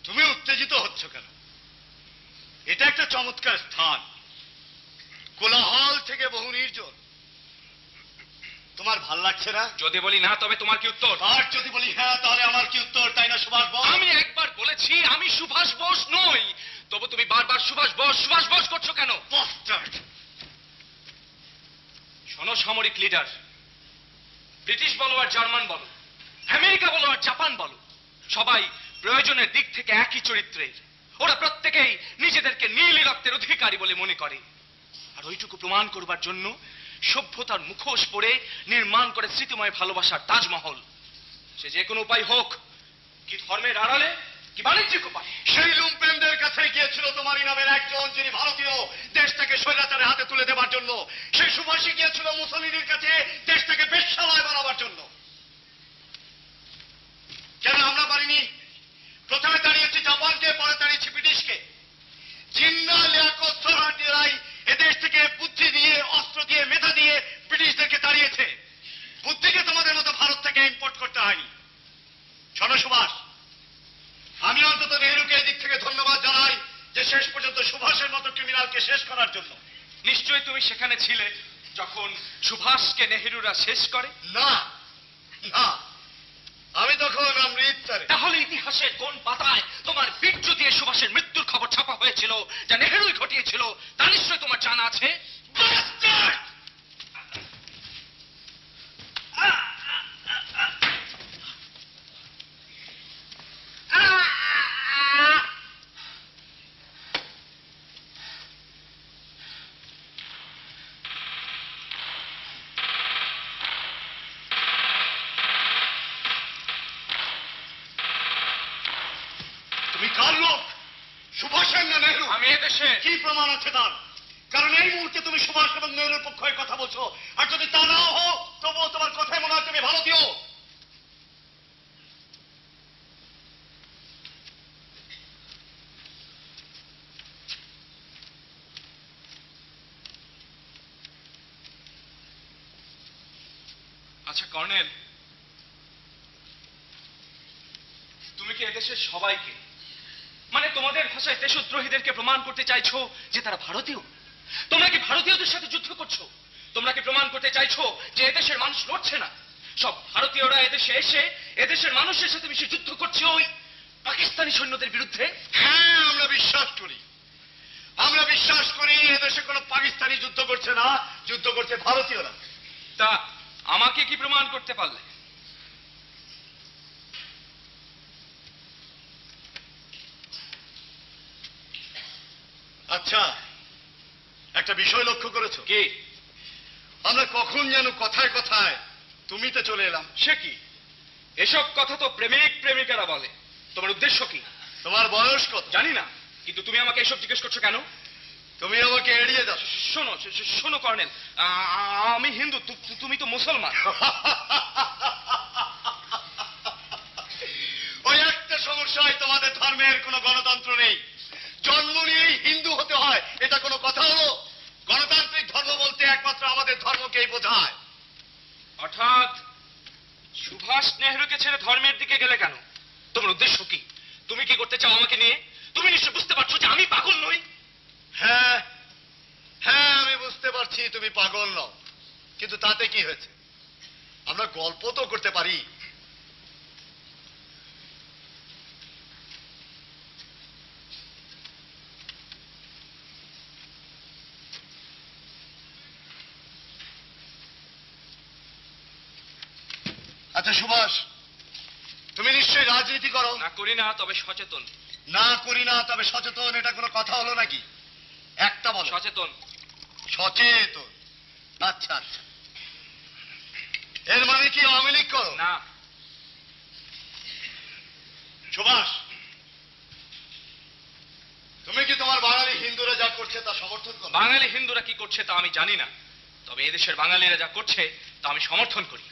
তুমি উত্তেজিত হচ্ছ কেন? এটা একটা চমৎকার স্থান, কোলাহল থেকে বহু নির্জন। তোমার ভাল লাগছে না? যদি বলি না, তবে তোমার কি উত্তর? আর যদি বলি হ্যাঁ, তাহলে আমার কি উত্তর, তাই না সুভাষ বোস? আমি একবার বলেছি আমি সুভাষ বোস নই, তবু তুমি বারবার সুভাষ বোস করছো কেন? Bastard! শোনো সামরিক লিডার, ব্রিটিশ বলো আর জার্মান বলো, আমেরিকা বলো আর জাপান বলো, সবাই প্রয়োজনের দিক থেকে একই চরিত্রের। ওরা প্রত্যেকেই নিজেদেরকে নীল রক্তের অধিকারী বলে মনে করে। আর ওইটুকু প্রমাণ করবার জন্য সভ্যতার মুখোশ পরে নির্মাণ করে স্মৃতিময় ভালোবাসার তাজমহল। সে যে কোনো উপায় হোক, কি ধর্মের আড়ালে কি বাণিজ্যিক উপায়। সেই লুম্পেনদের কাছে গিয়েছিল তোমারই নামের একজন, যিনি ভারতীয় দেশটাকে স্বৈরাচারের হাতে তুলে দেবার জন্য। সেই সুভাষী গিয়েছিল মুসলিনের কাছে দেশটাকে বেশ্যালয় বানাবার জন্য। কেন আমরা পারিনি? প্রথমে দাঁড়িয়েছি জাপানকে, পরে দাঁড়িয়েছি ব্রিটিশকে। জিন্না লিয়াকত সোহরাওয়ার্দীরাই এদেশ থেকে বুদ্ধি দিয়ে, অস্ত্র দিয়ে, মেধা দিয়ে ব্রিটিশদেরকে তাড়িয়েছে। বুদ্ধিকে তোমাদের মতো ভারত থেকে ইম্পোর্ট করতে হয়নি। শোনো সুভাষ, আমি অন্তত নেহরুকে এদিক থেকে ধন্যবাদ জানাই যে শেষ পর্যন্ত সুভাষের মতো ক্রিমিনালকে শেষ করার জন্য। নিশ্চয়ই তুমি সেখানে ছিলে যখন সুভাষকে নেহেরুরা শেষ করে। না না, আমি তখন অমৃতসরে। তাহলে ইতিহাসের কোন পাতায় তোমার বীর্য দিয়ে সুভাষের মৃত্যুর খবর ছাপা হয়েছিল, যা নেহেরুই ঘটিয়েছিল, তা নিশ্চয়ই তোমার জানা আছে। Bastard! তুমি কার লোক? সুভাষের না নেহরু? আমি এদেশে কি প্রমাণ আছে তার? কারণ এই মুহূর্তে তুমি সুভাষ এবং নেহরুর পক্ষ হয়ে কথা বলছো, আর যদি তা না হোক তবুও তোমার কথায় মনে হয় তুমি ভারতীয়। আচ্ছা কর্নেল, তুমি কি এদেশের সবাইকে, মানে তোমাদের ভাষায় দেশদ্রোহীদেরকে প্রমাণ করতে চাইছো যে তারা ভারতীয়? তোমরা কি ভারতীয়দের সাথে যুদ্ধ করছো? তোমরা কি প্রমাণ করতে চাইছো যে এদেশের মানুষ লড়ছে না? সব ভারতীয়রা এদেশে এসে এদেশের মানুষের সাথে মিশে যুদ্ধ করছে ওই পাকিস্তানি সৈন্যদের বিরুদ্ধে? হ্যাঁ, আমরা বিশ্বাস করি। আমরা বিশ্বাস করি এদেশে কোনো পাকিস্তানি যুদ্ধ করছে না, যুদ্ধ করছে ভারতীয়রা। তা আমাকে কি প্রমাণ করতে পারলে? আচ্ছা, একটা বিষয় লক্ষ্য করেছো কি? আমরা কখন যেন কথায় কথায় তুমিতে চলে এলাম। সে কি? এসব কথা তো প্রেমিক প্রেমিকারা বলে। তোমার উদ্দেশ্য কি? তোমার বয়স কত? জানি না, কিন্তু তুমি আমাকে এসব জিজ্ঞেস করছো কেন? তুমি আমাকে এড়িয়ে যাও। শোনো শোনো কর্নেল, আমি হিন্দু, তুমি তো মুসলমান। ওই একটা সমস্যায় তোমাদের ধর্মের কোনো গণতন্ত্র নেই। জন্ম নিয়েই হিন্দু হতে হয়, এটা কোনো কথা হলো? গণতান্ত্রিক ধর্ম বলতে একমাত্র আমাদের ধর্মকেই বোঝায়। হঠাৎ সুভাষ নেহরুকে ছেড়ে ধর্মের দিকে গেলে কেন? তোমার উদ্দেশ্য কি? তুমি কি করতে চাও আমাকে নিয়ে? তুমি নিশ্চয় বুঝতে পারছো যে আমি পাগল নই। হ্যাঁ হ্যাঁ, আমি বুঝতে পারছি তুমি পাগল নও, কিন্তু তাতে কি হয়েছে? আমরা গল্প তো করতে পারি। আচ্ছা সুভাষ, তুমি নিশ্চয়ই রাজনীতি করো? না করি না, তবে সচেতন। না করি না তবে সচেতন, এটা কোনো কথা হলো নাকি? একটা বলো। সচেতন। সচেতন, আচ্ছা আচ্ছা। এর মানে কি আওয়ামী লীগ করো? না। সুভাষ, তুমি কি তোমার বাঙালি হিন্দুরা যা করছে তা সমর্থন করো? বাঙালি হিন্দুরা কি করছে তা আমি জানি না, তবে এদেশের বাঙালিরা যা করছে তা আমি সমর্থন করি।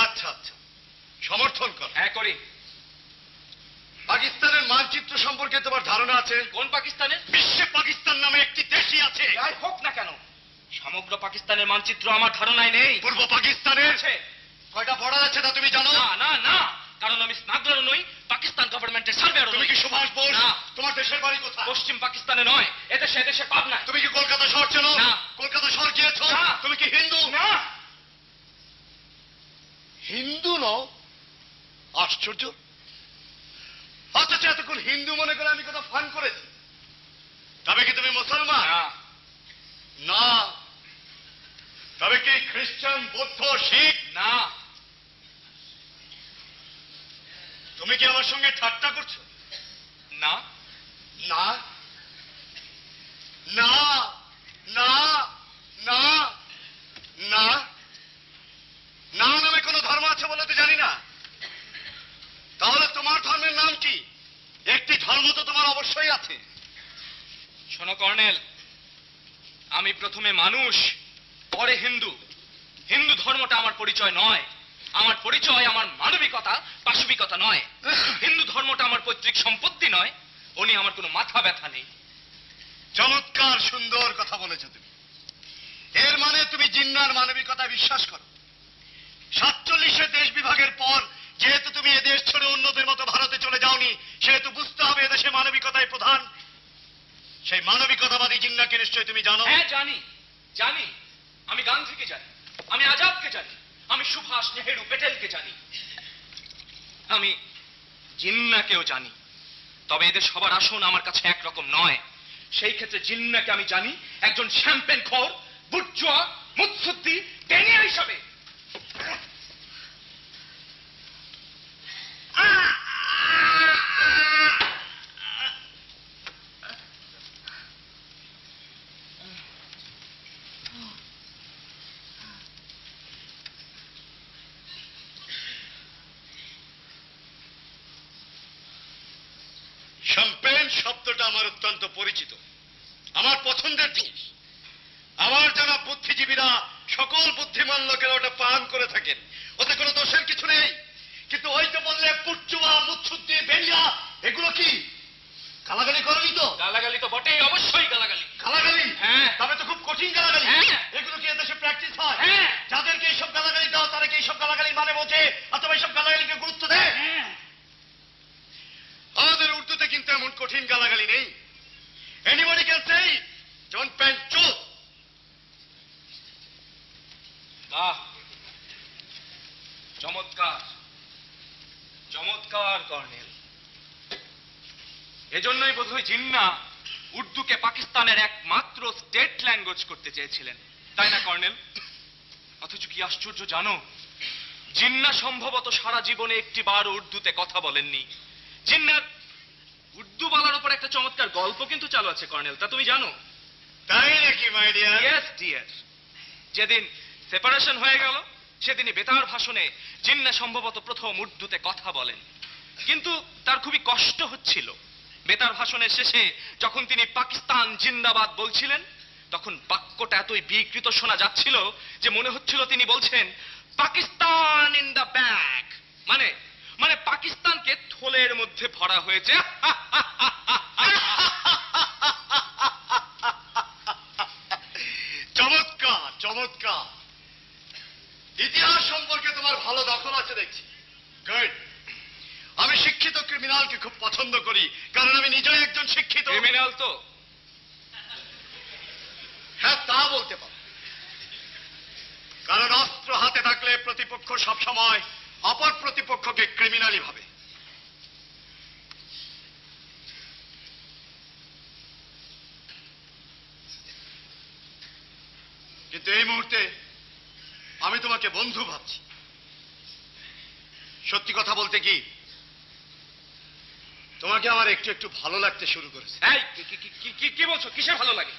আচ্ছা আচ্ছা, সমর্থন করো। হ্যাঁ করি। পাকিস্তানের মানচিত্র সম্পর্কে তোমার ধারণা আছে? কোন পাকিস্তানের? বিশ্বে পাকিস্তান নামে একটি দেশই আছে। যাই হোক না কেন, সমগ্র পাকিস্তানের মানচিত্র আমার ধারণায় নেই। পূর্ব পাকিস্তানের আছে। কয়টা বর্ডার আছে তা তুমি জানো? না না না, কারণ আমি স্মাগলারও নই, পাকিস্তান গভর্নমেন্টের সার্ভেয়ারও তুমি নই। কি সুভাষ বোস? না। তোমার দেশের বাড়ি কোথায়? পশ্চিম পাকিস্তানে নয়, এদেশে এদেশে পাবনা। তুমি কি কলকাতা শহর চেনো? না। কলকাতা শহর গিয়েছো? না। তুমি কি হিন্দু? না। হিন্দু নও? আশ্চর্য। অথচ এতক্ষণ হিন্দু মনে করে আমি কোথাও ফান করেছি। তবে কি তুমি মুসলমান? না। না। তবে কি খ্রিস্টান, বৌদ্ধ, শিখ? না। তুমি কি আমার সঙ্গে ঠাট্টা করছো? না। না না না না না না নামে কোনো ধর্ম আছে বলে তো জানি না। তাহলে তোমার ধর্মের নাম কি? একটি ধর্ম তো তোমার অবশ্যই আছে। শোনো কর্নেল, আমি প্রথমে মানুষ, পরে হিন্দু। হিন্দু ধর্মটা আমার পরিচয় নয়। আমার পরিচয় আমার মানবিকতা, পাশবিকতা নয়। হিন্দু ধর্মটা আমার পৈতৃক সম্পত্তি নয়। উনি আমার কোনো মাথা ব্যথা নেই। চমৎকার সুন্দর কথা বলেছো তুমি। এর মানে তুমি জিন্নার মানবিকতা বিশ্বাস করো। 47 দেশ বিভাগের পর যেহেতু তুমি এদেশ ছেড়ে অন্যদের মতো ভারতে চলে যাওনি, সেহেতু বুঝতে হবে এদেশে মানবিকতাই প্রধান। সেই মানবিকতাবাদী জিন্নাকে নিশ্চয়ই তুমি জানো। হ্যাঁ জানি, জানি। আমি গান্ধীকে জানি, আমি আজাদকে জানি, আমি সুভাষ, নেহেরু, প্যাটেলকে জানি, আমি জিন্নাকেও জানি। তবে এদের সবার আসন আমার কাছে একরকম নয়। সেই ক্ষেত্রে জিন্নাকে আমি জানি একজন শ্যাম্পেন খোর, বুর্জোয়া, মুৎসুদ্দি, ডেনিয়া হিসাবে। শ্যাম্পেন শব্দটা আমার অত্যন্ত পরিচিত, আমার পছন্দের জিনিস। আমার জানা বুদ্ধিজীবীরা, সকল বুদ্ধিমান লোকেরা ওটা পান করে থাকেন, ওতে কোনো দোষের কিছু নেই। কিন্তু ওই তো বললে পুটচুয়া, মুৎসুদ্দি, বেরিয়া, এগুলো কি গালাগালি করেনি তো? গালাগালি তো বটেই, অবশ্যই গালাগালি। গালাগালি? হ্যাঁ। তবে তো খুব কঠিন গালাগালি। হ্যাঁ। এগুলো কি এদেশে প্র্যাকটিস হয়? হ্যাঁ। যাদেরকে এইসব গালাগালি দাও তারা কি এইসব গালাগালির মানে বোঝে অথবা এইসব গালাগালিকে গুরুত্ব দেয়? আমাদের উর্দুতে কিন্তু এমন কঠিন গালাগালি নেই। এনিবডি ক্যান সে জন প্যান্ট চোদ। বাহ, চমৎকার, চমৎকার কর্নেল। এজন্যই বোধহয় জিন্না উর্দুকে পাকিস্তানের একমাত্র স্টেট ল্যাঙ্গুয়েজ করতে চেয়েছিলেন, তাই না কর্নেল? অথচ কি আশ্চর্য জানো, জিন্না সম্ভবত সারা জীবনে একটি বার উর্দুতে কথা বলেননি। জিন্নার উর্দু বলার উপর একটা চমৎকার গল্প কিন্তু চালু আছে কর্নেল, তা তুমি জানো? তাই নাকি মাই ডিয়ার? Yes dear. যেদিন সেপারেশন হয়ে গেল সেদিনই বেতার ভাষণে জিন্না সম্ভবত প্রথম উর্দুতে কথা বলেন। কিন্তু তার খুবই কষ্ট হচ্ছিল। বেতার ভাষণের শেষে যখন তিনি পাকিস্তান জিন্দাবাদ বলছিলেন, তখন বাক্যটা এতই বিকৃত শোনা যাচ্ছিল যে মনে হচ্ছিল তিনি বলছেন পাকিস্তান ইন দ্য ব্যাগ, মানে মানে পাকিস্তানকে থলের মধ্যে ভরা হয়েছে। চমৎকার চমৎকার। ইতিহাস সম্পর্কে তোমার ভালো দখল আছে দেখছি। গুড। আমি শিক্ষিত ক্রিমিনালকে খুব পছন্দ করি, কারণ আমি নিজেই একজন শিক্ষিত। ক্রিমিনাল তো? হ্যাঁ, তা বলতে পারো। কারণ অস্ত্র হাতে থাকলে প্রতিপক্ষ সবসময় অপর প্রতিপক্ষকে ক্রিমিনালি ভাবে। কিন্তু এই মুহূর্তে আমি তোমাকে বন্ধু ভাবছি। সত্যি কথা বলতে কি, তোমাকে আমার একটু একটু ভালো লাগতে শুরু করেছে। এই কি বলছো? কিসের ভালো লাগে?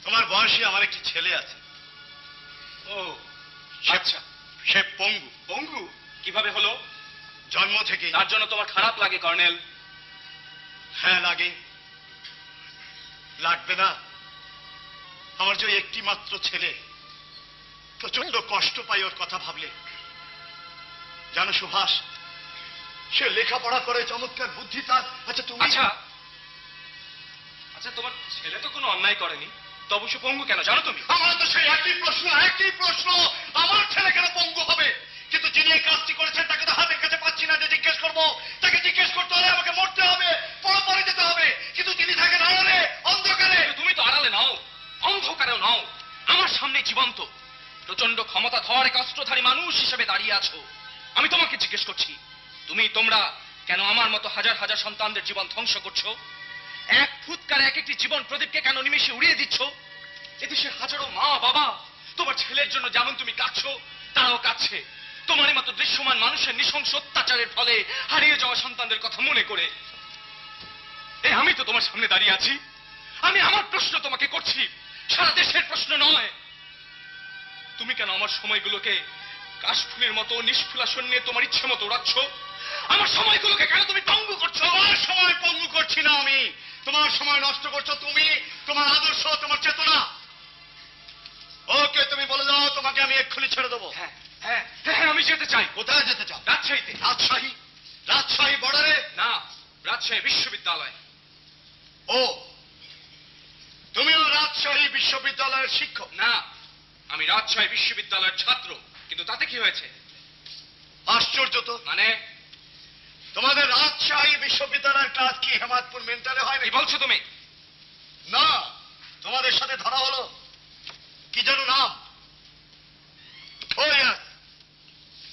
তোমার বয়সী আমার একটি ছেলে আছে। ও আচ্ছা, সে পঙ্গু। পঙ্গু কিভাবে হলো? জন্ম থেকে। তার জন্য তোমার খারাপ লাগে কর্নেল? হ্যাঁ লাগে। লাগবে না? আমার যে একটি মাত্র ছেলে, প্রচন্ড কষ্ট পাই ওর কথা ভাবলে। জানো সুভাষ, সে লেখাপড়া করে, চমৎকার বুদ্ধি তার। আচ্ছা তুমি। আচ্ছা তোমার ছেলে তো কোনো অন্যায় করেনি, তবু সে পঙ্গু কেন জানো তুমি? আমার তো সেই একই প্রশ্ন, আমার ছেলে কেন পঙ্গু হবে? কিন্তু যিনি এই কাজটি করেছেন তাকে তো হাতের কাছে পাচ্ছি না যে জিজ্ঞেস করবো। তাকে জিজ্ঞেস করতে হলে আমাকে মরতে হবে, পরে যেতে হবে। কিন্তু তিনি থাকেন আড়ালে, অন্ধকারে। তুমি তো আড়ালে নাও, অন্ধকারেও নাও, আমার সামনে জীবন্ত প্রচন্ড ক্ষমতাধর এক অস্ত্রধারী মানুষ হিসেবে দাঁড়িয়ে আছো। আমি তোমাকে জিজ্ঞেস করছি, তোমরা কেন আমার মতো হাজার হাজার সন্তানদের জীবন ধ্বংস করছো? এক ফুৎকারে এক একটি জীবন প্রদীপকে কেন নিমেষে উড়িয়ে দিচ্ছ? এদেশের হাজারো মা বাবা তোমার ছেলের জন্য যেমন তুমি কাঁদছো, তারাও কাঁদছে তোমারই মতো দৃশ্যমান মানুষের নৃশংস অত্যাচারের ফলে হারিয়ে যাওয়া সন্তানদের কথা মনে করে। আমি তো তোমার সামনে দাঁড়িয়ে আছি, আমি আমার প্রশ্ন তোমাকে করছি, সারা দেশের প্রশ্ন নয়। তুমি কেন আমার সময়গুলোকে কাশফুলের মতো নিষ্ফুলাসন নিয়ে তোমার ইচ্ছে মতো উড়াচ্ছ? আমার সময়গুলোকে কেন তুমি পঙ্গু করছো? তোমার সময় পঙ্গু করছি না আমি, তোমার সময় নষ্ট করছো তুমি, তোমার আদর্শ, তোমার চেতনা। ওকে, তুমি বলে দাও, তোমাকে আমি এক্ষুনি ছেড়ে দেবো। হ্যাঁ হ্যাঁ হ্যাঁ, আমি যেতে চাই। কোথায় যেতে চাও? রাজশাহীতে। রাজশাহী বর্ডারে? না, রাজশাহী বিশ্ববিদ্যালয়। ও, তুমিও রাজশাহী বিশ্ববিদ্যালয়ের শিক্ষক? না, আমি রাজশাহী বিশ্ববিদ্যালয়ের ছাত্র। কিন্তু তাতে কি হয়েছে? আশ্চর্য তো। মানে? তোমাদের রাজশাহী বিশ্ববিদ্যালয়ের ক্লাস কি হেমাদপুর মেন্টালে হয়? কি বলছো তুমি? না, তোমাদের সাথে ধরা হলো কি যেন নাম?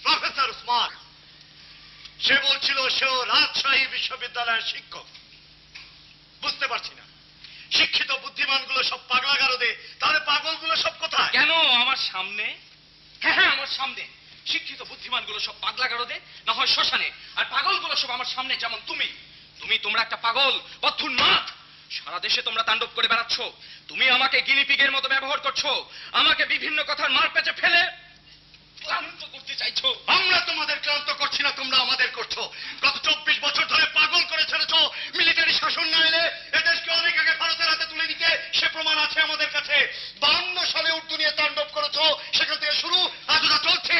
প্রফেসর উসমান। সে বলছিল সেও রাজশাহী বিশ্ববিদ্যালয়ের শিক্ষক। বুঝতে পারছি না, শিক্ষিত বুদ্ধিমানগুলো সব পাগলা গারদে, তাহলে পাগলগুলো সব কোথায়? কেন আমার সামনে? হ্যাঁ, আমার সামনে। শিক্ষিত বুদ্ধিমানগুলো সব পাগলা গারদে, না হয় শ্মশানে, আর পাগলগুলো সব আমার সামনে। যেমন তোমরা একটা পাগল, বদ্ধুন্মাদ। সারা দেশে তোমরা তাণ্ডব করে বেড়াচ্ছ। তুমি আমাকে গিনিপিগের মতো ব্যবহার করছো, আমাকে বিভিন্ন কথার মার পেঁচে ফেলে ক্লান্ত করতে চাইছো। আমরা তোমাদের ক্লান্ত করছি না, তোমরা আমাদের করছো। গত 24 বছর ধরে পাগল করে ছেড়েছো। মিলিটারি শাসন না এলে এদেশকে অনেক আগে ভারতের হাতে তুলে দিতে সে প্রমাণ আছে আমাদের কাছে। 52 সালে উর্দু নিয়ে তাণ্ডব করেছো, সেখান থেকে শুরু, আজ ওটা চলছে।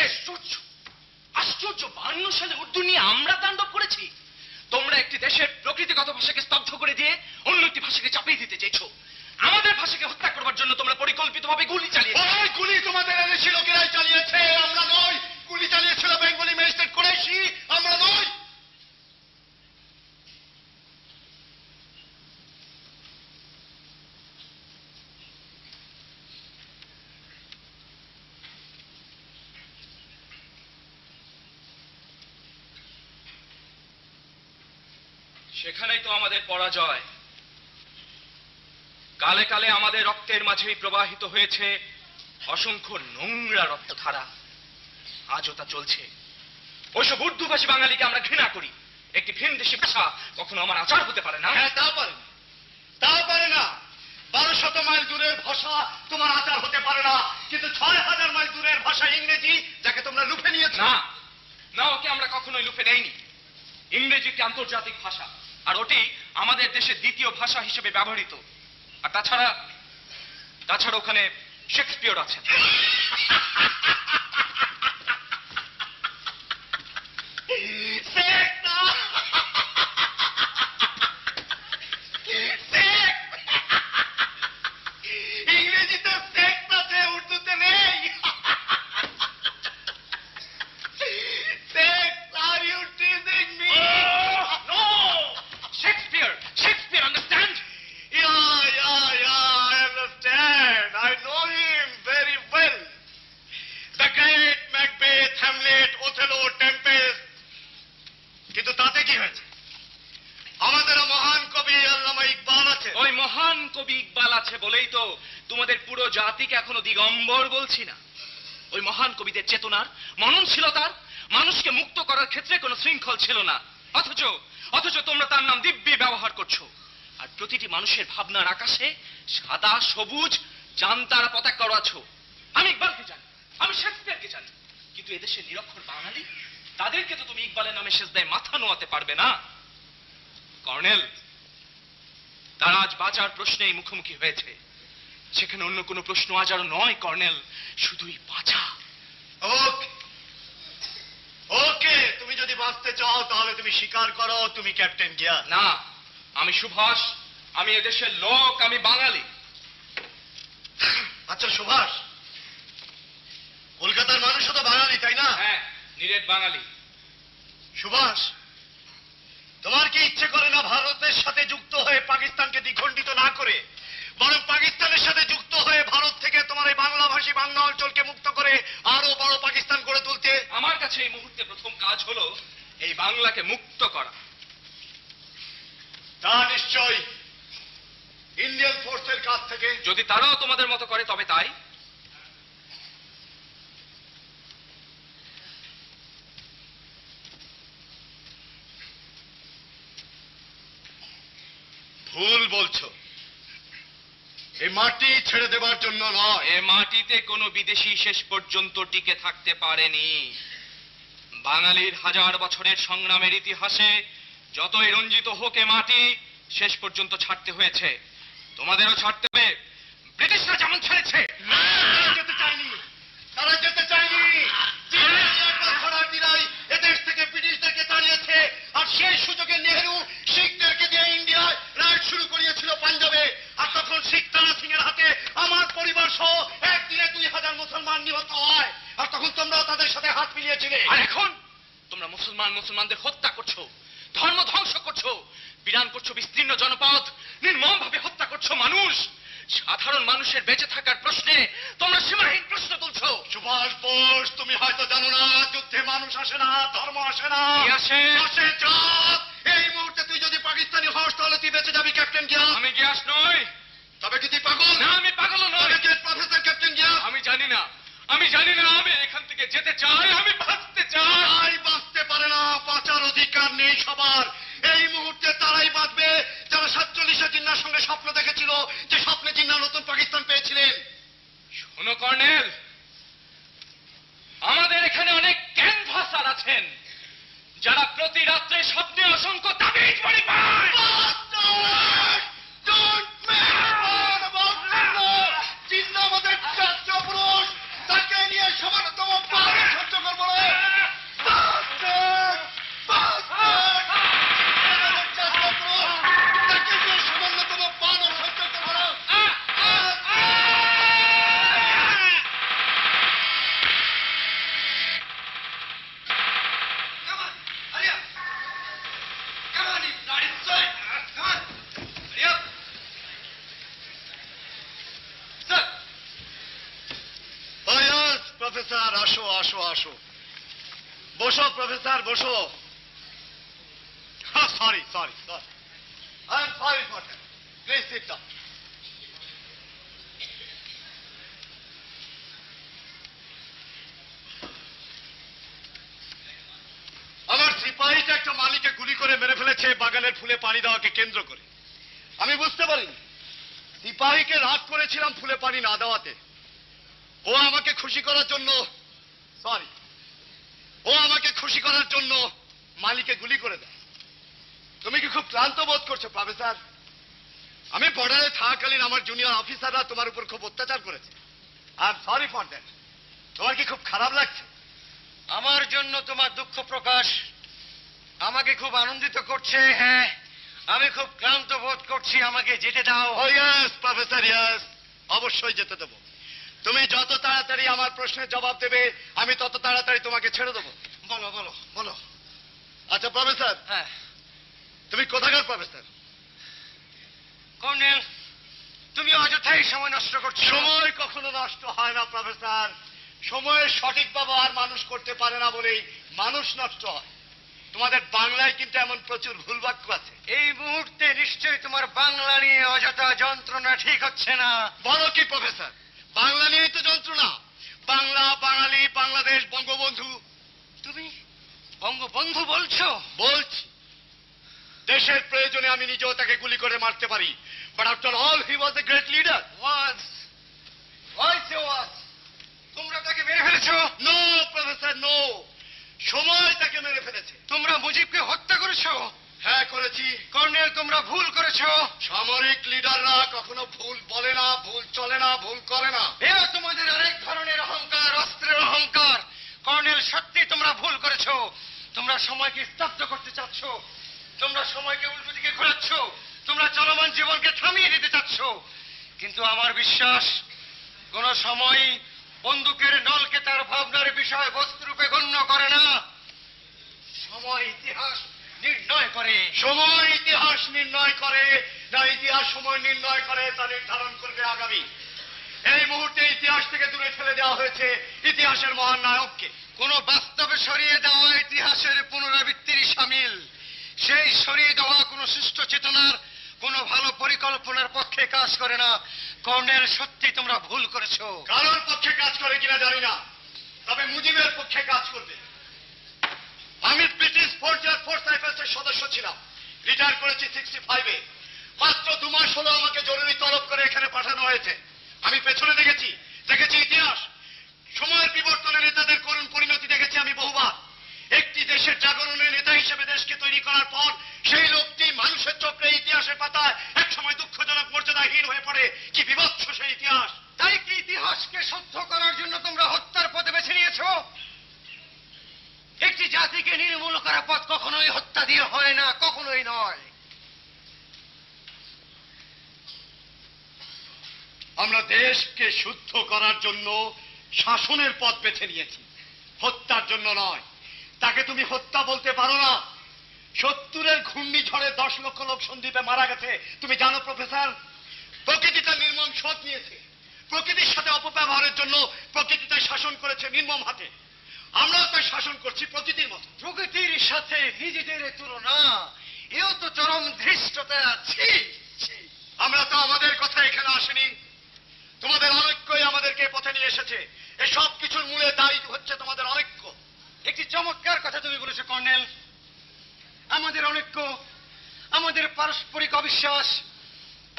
আশ্চর্য, 52 সালে উর্দু নিয়ে আমরা তাণ্ডব করেছি। তোমরা একটি দেশের প্রকৃতিগত ভাষাকে স্তব্ধ করে দিয়ে অন্য একটি ভাষাকে চাপিয়ে দিতে চেয়েছো। আমাদের ভাষাকে হত্যা করবার জন্য তোমরা পরিকল্পিতভাবে গুলি চালিয়েছো। ওই গুলি তোমাদের এদেশি লোকেরাই চালিয়েছে, আমরা নই। গুলি চালিয়েছিল বেঙ্গলি ম্যাজিস্ট্রেট কুরাইশি, আমরা নই। সেখানেই তো আমাদের পরাজয়। কালে কালে আমাদের রক্তের মাঝেই প্রবাহিত হয়েছে অসংখ্য নোংরা রক্তধারা। আজও তা চলছে। ওইসব উর্দুভাষী বাঙালিকে আমরা ঘৃণা করি। একটি ভিনদেশী ভাষা কখনো আমার আচার হতে পারে না। হ্যাঁ, তা পারে না, তা পারে না। 1200 মাইল দূরের ভাষা তোমার আচার হতে পারে না, কিন্তু 6000 মাইল দূরের ভাষা ইংরেজি, যাকে তোমরা লুফে নিয়েছো। না না, ওকে আমরা কখনোই লুফে দেইনি। ইংরেজি একটি আন্তর্জাতিক ভাষা, আর ওটি আমাদের দেশের দ্বিতীয় ভাষা হিসেবে ব্যবহৃত। আর তাছাড়া ওখানে শেক্সপিয়র আছেন। ইংরেজিতে সেক্স আছে, উর্দুতে নেই। Sex, are you teasing me? Shakespeare Othello, Tempest, কিন্তু তাতে কি হয়েছে? আমাদের মহান কবি আল্লামা ইকবাল আছে। ওই মহান কবি ইকবাল আছে বলেই তো তোমাদের পুরো জাতিকে এখনো দিগম্বর বলছি না। ওই মহান কবিদের চেতনার, মননশীলতার, মানুষকে মুক্ত করার ক্ষেত্রে কোনো শৃঙ্খল ছিল না। অথচ তোমরা তার নাম দিব্যি ব্যবহার করছো। আর প্রতিটি মানুষের ভাবনার আকাশে সাদা সবুজ জানতারা পতাকা করাছো। আমি ইকবালকে জানি, আমি শেক্সপিয়ারকে জানি, কিন্তু এদেশের নিরক্ষর বাঙালি, তাদেরকে তো তুমি ইকবালের নামে সেজদায় মাথা নোয়াতে পারবে না। কর্নেল, তারা আজ বাঁচার প্রশ্নেই মুখোমুখি হয়েছে। সেখানে অন্য কোনো প্রশ্ন আজ আর নয় কর্নেল, শুধুই বাঁচা। ওকে ওকে, তুমি যদি বাঁচতে চাও তাহলে তুমি স্বীকার করো তুমি ক্যাপ্টেন গিয়া। না, আমি সুভাষ, আমি এদেশের লোক, আমি বাঙালি। আচ্ছা সুভাষ, কলকাতার মানুষও তো বাঙালি, তাই না? হ্যাঁ, নিরেট বাঙালি। সুভাষ, তোমার কি ইচ্ছে করে না ভারতের সাথে যুক্ত হয়ে পাকিস্তানকে দ্বিখণ্ডিত না করে বরং পাকিস্তানের সাথে যুক্ত হয়ে ভারত থেকে তোমার এই বাংলাভাষী বাংলা অঞ্চলকে মুক্ত করে আরো বড় পাকিস্তান গড়ে তুলতে? আমার কাছে এই মুহূর্তে প্রথম কাজ হলো এই বাংলাকে মুক্ত করা। তা নিশ্চয়ই ইন্ডিয়ান ফোর্সের কাছ থেকে। যদি তারাও তোমাদের মতো করে তবে তাই। ভুল বলছো, এই মাটি ছেড়ে দেবার জন্য নয়। এ মাটিতে কোনো বিদেশি শেষ পর্যন্ত টিকে থাকতে পারেনি। বাঙালির হাজার বছরের সংগ্রামের ইতিহাসে যতই রঞ্জিত হোক এ মাটি, শেষ পর্যন্ত ছাড়তে হয়েছে। তোমাদেরও ছাড়তে হবে। ব্রিটিশরা যেমন ছেড়েছে। না, তারা যেতে চায়নি, তারা যেতে চায়নি। ঘোড়ার দিনাই এদেশ থেকে ব্রিটিশদেরকে তাড়িয়েছে, আর সেই সুযোগে নেহেরু শিখদেরকে দিয়ে ইন্ডিয়ায় রাইড শুরু করিয়েছিল পাঞ্জাবে। আর তখন শিখ তারা সিং এর হাতে আমার পরিবার সহ একদিনে 2000 মুসলমান নিহত হয়। আর তখন তোমরাও তাদের সাথে হাত মিলিয়েছিলে। আর এখন তোমরা মুসলমানদের হত্যা করছো, ধর্ম ধ্বংস করছো, বিরান করছো বিস্তীর্ণ জনপদ, নির্মম ভাবে হত্যা করছো মানুষ। সাধারণ মানুষের বেঁচে থাকার প্রশ্নে তোমরা সীমাহীন প্রশ্ন তুলছো। সুভাষ বোস, তুমি হয়তো জানো না, যুদ্ধে মানুষ আসে না, ধর্ম আসে না, কি আসে? আসে জাত। এই মুহূর্তে তুই যদি পাকিস্তানি হস তাহলে তুই বেঁচে যাবি ক্যাপ্টেন গিয়া। আমি গ্যাস নই। তবে কি তুই পাগল? না, আমি পাগল নই। তবে কি প্রফেসর ক্যাপ্টেন গিয়া? আমি জানি না, আমি এখান থেকে যেতে চাই, আমি বাঁচতে চাই। তারাই বাঁচতে পারে না, বাঁচার অধিকার নেই সবার। এই মুহূর্তে তারাই বাঁচবে যারা 47-এ জিন্নার সঙ্গে স্বপ্ন দেখেছিল, যে স্বপ্নে জিন্না নতুন পাকিস্তান পেয়েছিলেন। শোনো কর্নেল, আমাদের এখানে অনেক ক্যানভাসার আছেন যারা প্রতি রাত্রে স্বপ্নে অসংখ্য তাবিজ পড়ে পায়। Don't make fun about Jinnah. Jinnah আমাদের জাতীয় পুরুষ, তাকে নিয়ে সমানতম পানি সহ্য করবো না। Bastard! Bastard! আমাদের জাতীয় পুরুষ, তাকে নিয়ে সমানতম পানি সহ্য করবো না। Come on, hurry up. Come on, you bloody son. Come on, hurry up. Sir. Yes, professor, আসো আসো আসো, বসো প্রফেসর, বসো। Sorry sorry sorry, I am sorry for that, please sit down. আমার সিপাহীটা একটা মালিকে গুলি করে মেরে ফেলেছে বাগানের ফুলে পানি দেওয়াকে কেন্দ্র করে। আমি বুঝতে পারিনি, সিপাহীকে রাগ করেছিলাম ফুলে পানি না দেওয়াতে। ও আমাকে খুশি করার জন্য, সরি, ও আমাকে খুশি করার জন্য মালিকে গুলি করে দেয়। তুমি কি খুব ক্লান্ত বোধ করছো প্রফেসর? আমি বর্ডারে থাকাকালীন আমার জুনিয়র অফিসাররা তোমার উপর খুব অত্যাচার করেছে। I am sorry for that. তোমার কি খুব খারাপ লাগছে? আমার জন্য তোমার দুঃখ প্রকাশ আমাকে খুব আনন্দিত করছে। হ্যাঁ, আমি খুব ক্লান্ত বোধ করছি, আমাকে যেতে দাও। ও ইয়েস প্রফেসর, ইয়েস, অবশ্যই যেতে দেবো। তুমি যত তাড়াতাড়ি আমার প্রশ্নের জবাব দেবে আমি তত তাড়াতাড়ি তোমাকে ছেড়ে দেবো। বলো বলো বলো। আচ্ছা প্রফেসর, হ্যাঁ তুমি কোথাকার প্রফেসর? কর্নেল, তুমি অযথাই সময় নষ্ট করছো। সময় কখনো নষ্ট হয় না প্রফেসর। সময়ের সঠিক ব্যবহার মানুষ করতে পারে না বলেই মানুষ নষ্ট হয়। তোমাদের বাংলায় কিন্তু এমন প্রচুর ভুল বাক্য আছে। এই মুহূর্তে নিশ্চয়ই তোমার বাংলা নিয়ে অযথা যন্ত্রণা ঠিক হচ্ছে না। বলো কি প্রফেসর, বাংলা নিয়েই তো যন্ত্রণা। বাংলা, বাঙালি, বাংলাদেশ, বঙ্গবন্ধু। তুমি বঙ্গবন্ধু বলছো? বলছি, দেশের প্রয়োজনে আমি নিজেও তাকে গুলি করে মারতে পারি, but after all he was a great leader. তোমরা তাকে মেরে ফেলেছো? No professor, no. সময় তাকে মেরে ফেলেছে। তোমরা মুজিবকে হত্যা করেছো? হ্যাঁ, করেছি। কর্নেল, তোমরা ভুল করেছো। সামরিক লিডাররা কখনো ভুল বলে না, ভুল চলে না, ভুল করে না। এরা তোমাদের আরেক ধরনের অহংকার, অস্ত্রের অহংকার। কর্নেল, সত্যি তোমরা ভুল করেছো। তোমরা সময়কে স্তব্ধ করতে চাচ্ছ, তোমরা সময়কে উল্টো দিকে ঘোরাচ্ছ, তোমরা চলমান জীবনকে থামিয়ে দিতে চাচ্ছ। কিন্তু আমার বিশ্বাস, কোন সময় বন্দুকের নলকে তার ভাবনার বিষয় বস্তুরূপে গণ্য করে না। সময় ইতিহাস নির্ণয় করে। সময় ইতিহাস নির্ণয় করে না ইতিহাস সময় নির্ণয় করে, তা নির্ধারণ করবে আগামী। এই মুহূর্তে ইতিহাস থেকে দূরে ঠেলে দেওয়া হয়েছে ইতিহাসের মহান নায়ককে। কোন বাস্তবে সরিয়ে দেওয়া ইতিহাসের পুনরাবৃত্তির সামিল। সেই সরিয়ে দেওয়া কোন সুষ্ঠু চেতনার, কোন ভালো পরিকল্পনার পক্ষে কাজ করে না। কর্নেল, সত্যি তোমরা ভুল করেছো। কারোর পক্ষে কাজ করে কিনা জানি না, তবে মুজিবের পক্ষে কাজ করবে। আমি ব্রিটিশ ফোর্টিয়ার ফোর্স রাইফেলসের সদস্য ছিলাম, রিটায়ার করেছি 65-এ। মাত্র 2 মাস হলো আমাকে জরুরি তলব করে এখানে পাঠানো হয়েছে। আমি পেছনে দেখেছি ইতিহাস, সময়ের বিবর্তনে নেতাদের করুণ পরিণতি দেখেছি আমি বহুবার। একটি দেশের জাগরণের নেতা হিসেবে দেশকে তৈরি করার পর সেই লোকটি মানুষের চোখে ইতিহাসের পাতায় একসময় দুঃখজনক মর্যাদাহীন হয়ে পড়ে। কি বিভৎস সেই ইতিহাস! তাই কি ইতিহাসকে শুদ্ধ করার জন্য তোমরা হত্যার পথে বেছে নিয়েছো? একটি জাতিকে নির্মূল করার পথ কখনোই হত্যা দিয়ে হয় না, কখনোই নয়। আমরা দেশকে শুদ্ধ করার জন্য শাসনের পথ বেছে নিয়েছি, হত্যার জন্য নয়। তাকে তুমি হত্যা বলতে পারো না। 70-এর ঘূর্ণিঝড়ে 10 লক্ষ লোক সন্দ্বীপে মারা গেছে, তুমি জানো প্রফেসর? প্রকৃতি তার নির্মম শোধ নিয়েছে। প্রকৃতির সাথে অপব্যবহারের জন্য প্রকৃতি তাই শাসন করেছে নির্মম হাতে। আমরাও তাই শাসন করছি প্রকৃতির মতো। প্রকৃতির সাথে নিজেদের তুলনা, এও তো চরম ধৃষ্টতা আছে। আমরা তো আমাদের কথা এখানে আসেনি, তোমাদের অনৈক্যই আমাদেরকে পথে নিয়ে এসেছে। এসব কিছুর মূলে দায়ী হচ্ছে তোমাদের অনৈক্য। একটি চমৎকার কথা তুমি বলেছো কর্নেল। আমাদের অনৈক্য, আমাদের পারস্পরিক অবিশ্বাস,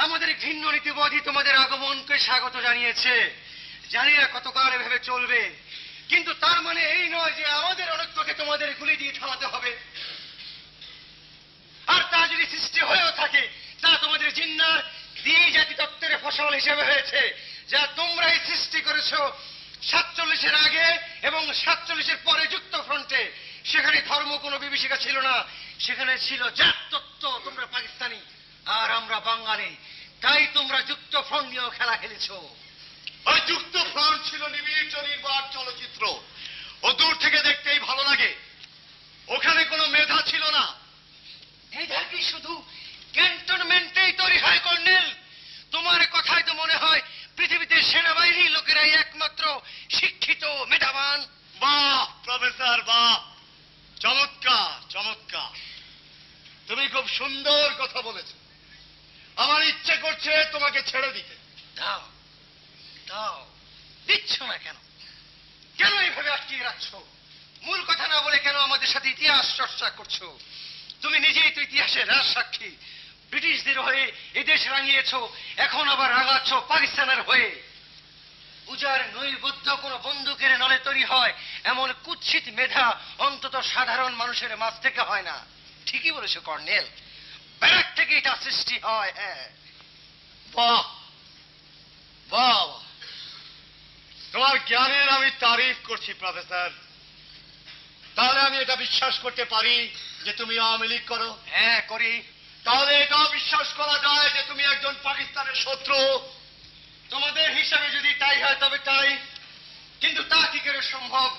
আমাদের ঘৃণ্য নীতিবোধই তোমাদের আগমনকে স্বাগত জানিয়েছে। জানি না কতকাল এভাবে চলবে, কিন্তু তার মানে এই নয় যে আমাদের অনৈক্যকে তোমাদের গুলি দিয়ে থামাতে হবে। আর তা যদি সৃষ্টি হয়েও থাকে, তা তোমাদের জিন্নার দ্বি জাতি তত্ত্বের ফসল হিসেবে হয়েছে, যা তোমরাই সৃষ্টি করেছো 47-এর আগে এবং 47-এর পরে যুক্ত ফ্রন্টে। সেখানে ধর্ম কোনো বিভীষিকা ছিল না, সেখানে ছিল জাত তত্ত্ব। তোমরা পাকিস্তানি আর আমরা বাঙালি, তাই তোমরা যুক্ত ফ্রন্ট নিয়েও খেলা খেলেছো। ওই যুক্ত ফ্রন্ট ছিল নিবিড় নির্বাক চলচ্চিত্র। ও দূর থেকে দেখতেই ভালো লাগে। ওখানে কোনো মেধা ছিল না। মেধা কি শুধু ক্যান্টনমেন্টেই তৈরি হয় কর্নেল? তোমার কথাই তো মনে হয় পৃথিবীতে সেনাবাহিনীর লোকেরাই একমাত্র শিক্ষিত, মেধাবান। বাহ প্রফেসর, বাহ, চমৎকার চমৎকার। তুমি খুব সুন্দর কথা বলেছ। আমার ইচ্ছে করছে তোমাকে ছেড়ে দিতে। দাও দাও, দিচ্ছ না কেন? কেন এইভাবে আটকিয়ে রাখছো? মূল কথা না বলে কেন আমাদের সাথে ইতিহাস চর্চা করছো? তুমি নিজেই তো ইতিহাসের রাজ সাক্ষী। ব্রিটিশদের হয়ে এদেশ রাঙিয়েছ, এখন আবার রাঙাচ্ছ পাকিস্তানের হয়ে। উজার নৈবদ্ধ কোন বন্দুকের নলে তৈরি হয় এমন কুৎসিত মেধা অন্তত সাধারণ মানুষের মাঝ থেকে হয় না। ঠিকই বলেছো কর্নেল, ব্যারাক থেকে এটা সৃষ্টি হয়। হ্যাঁ, বাহ বাহ, তোমার জ্ঞানের আমি তারিফ করছি প্রফেসর। তাহলে আমি এটা বিশ্বাস করতে পারি যে তুমি আওয়ামী লীগ করো? হ্যাঁ করি। তাহলে এটাও বিশ্বাস করা যায় যে তুমি একজন পাকিস্তানের শত্রু? তোমাদের হিসাবে যদি তাই হয় তবে তাই, কিন্তু তা কি করে সম্ভব?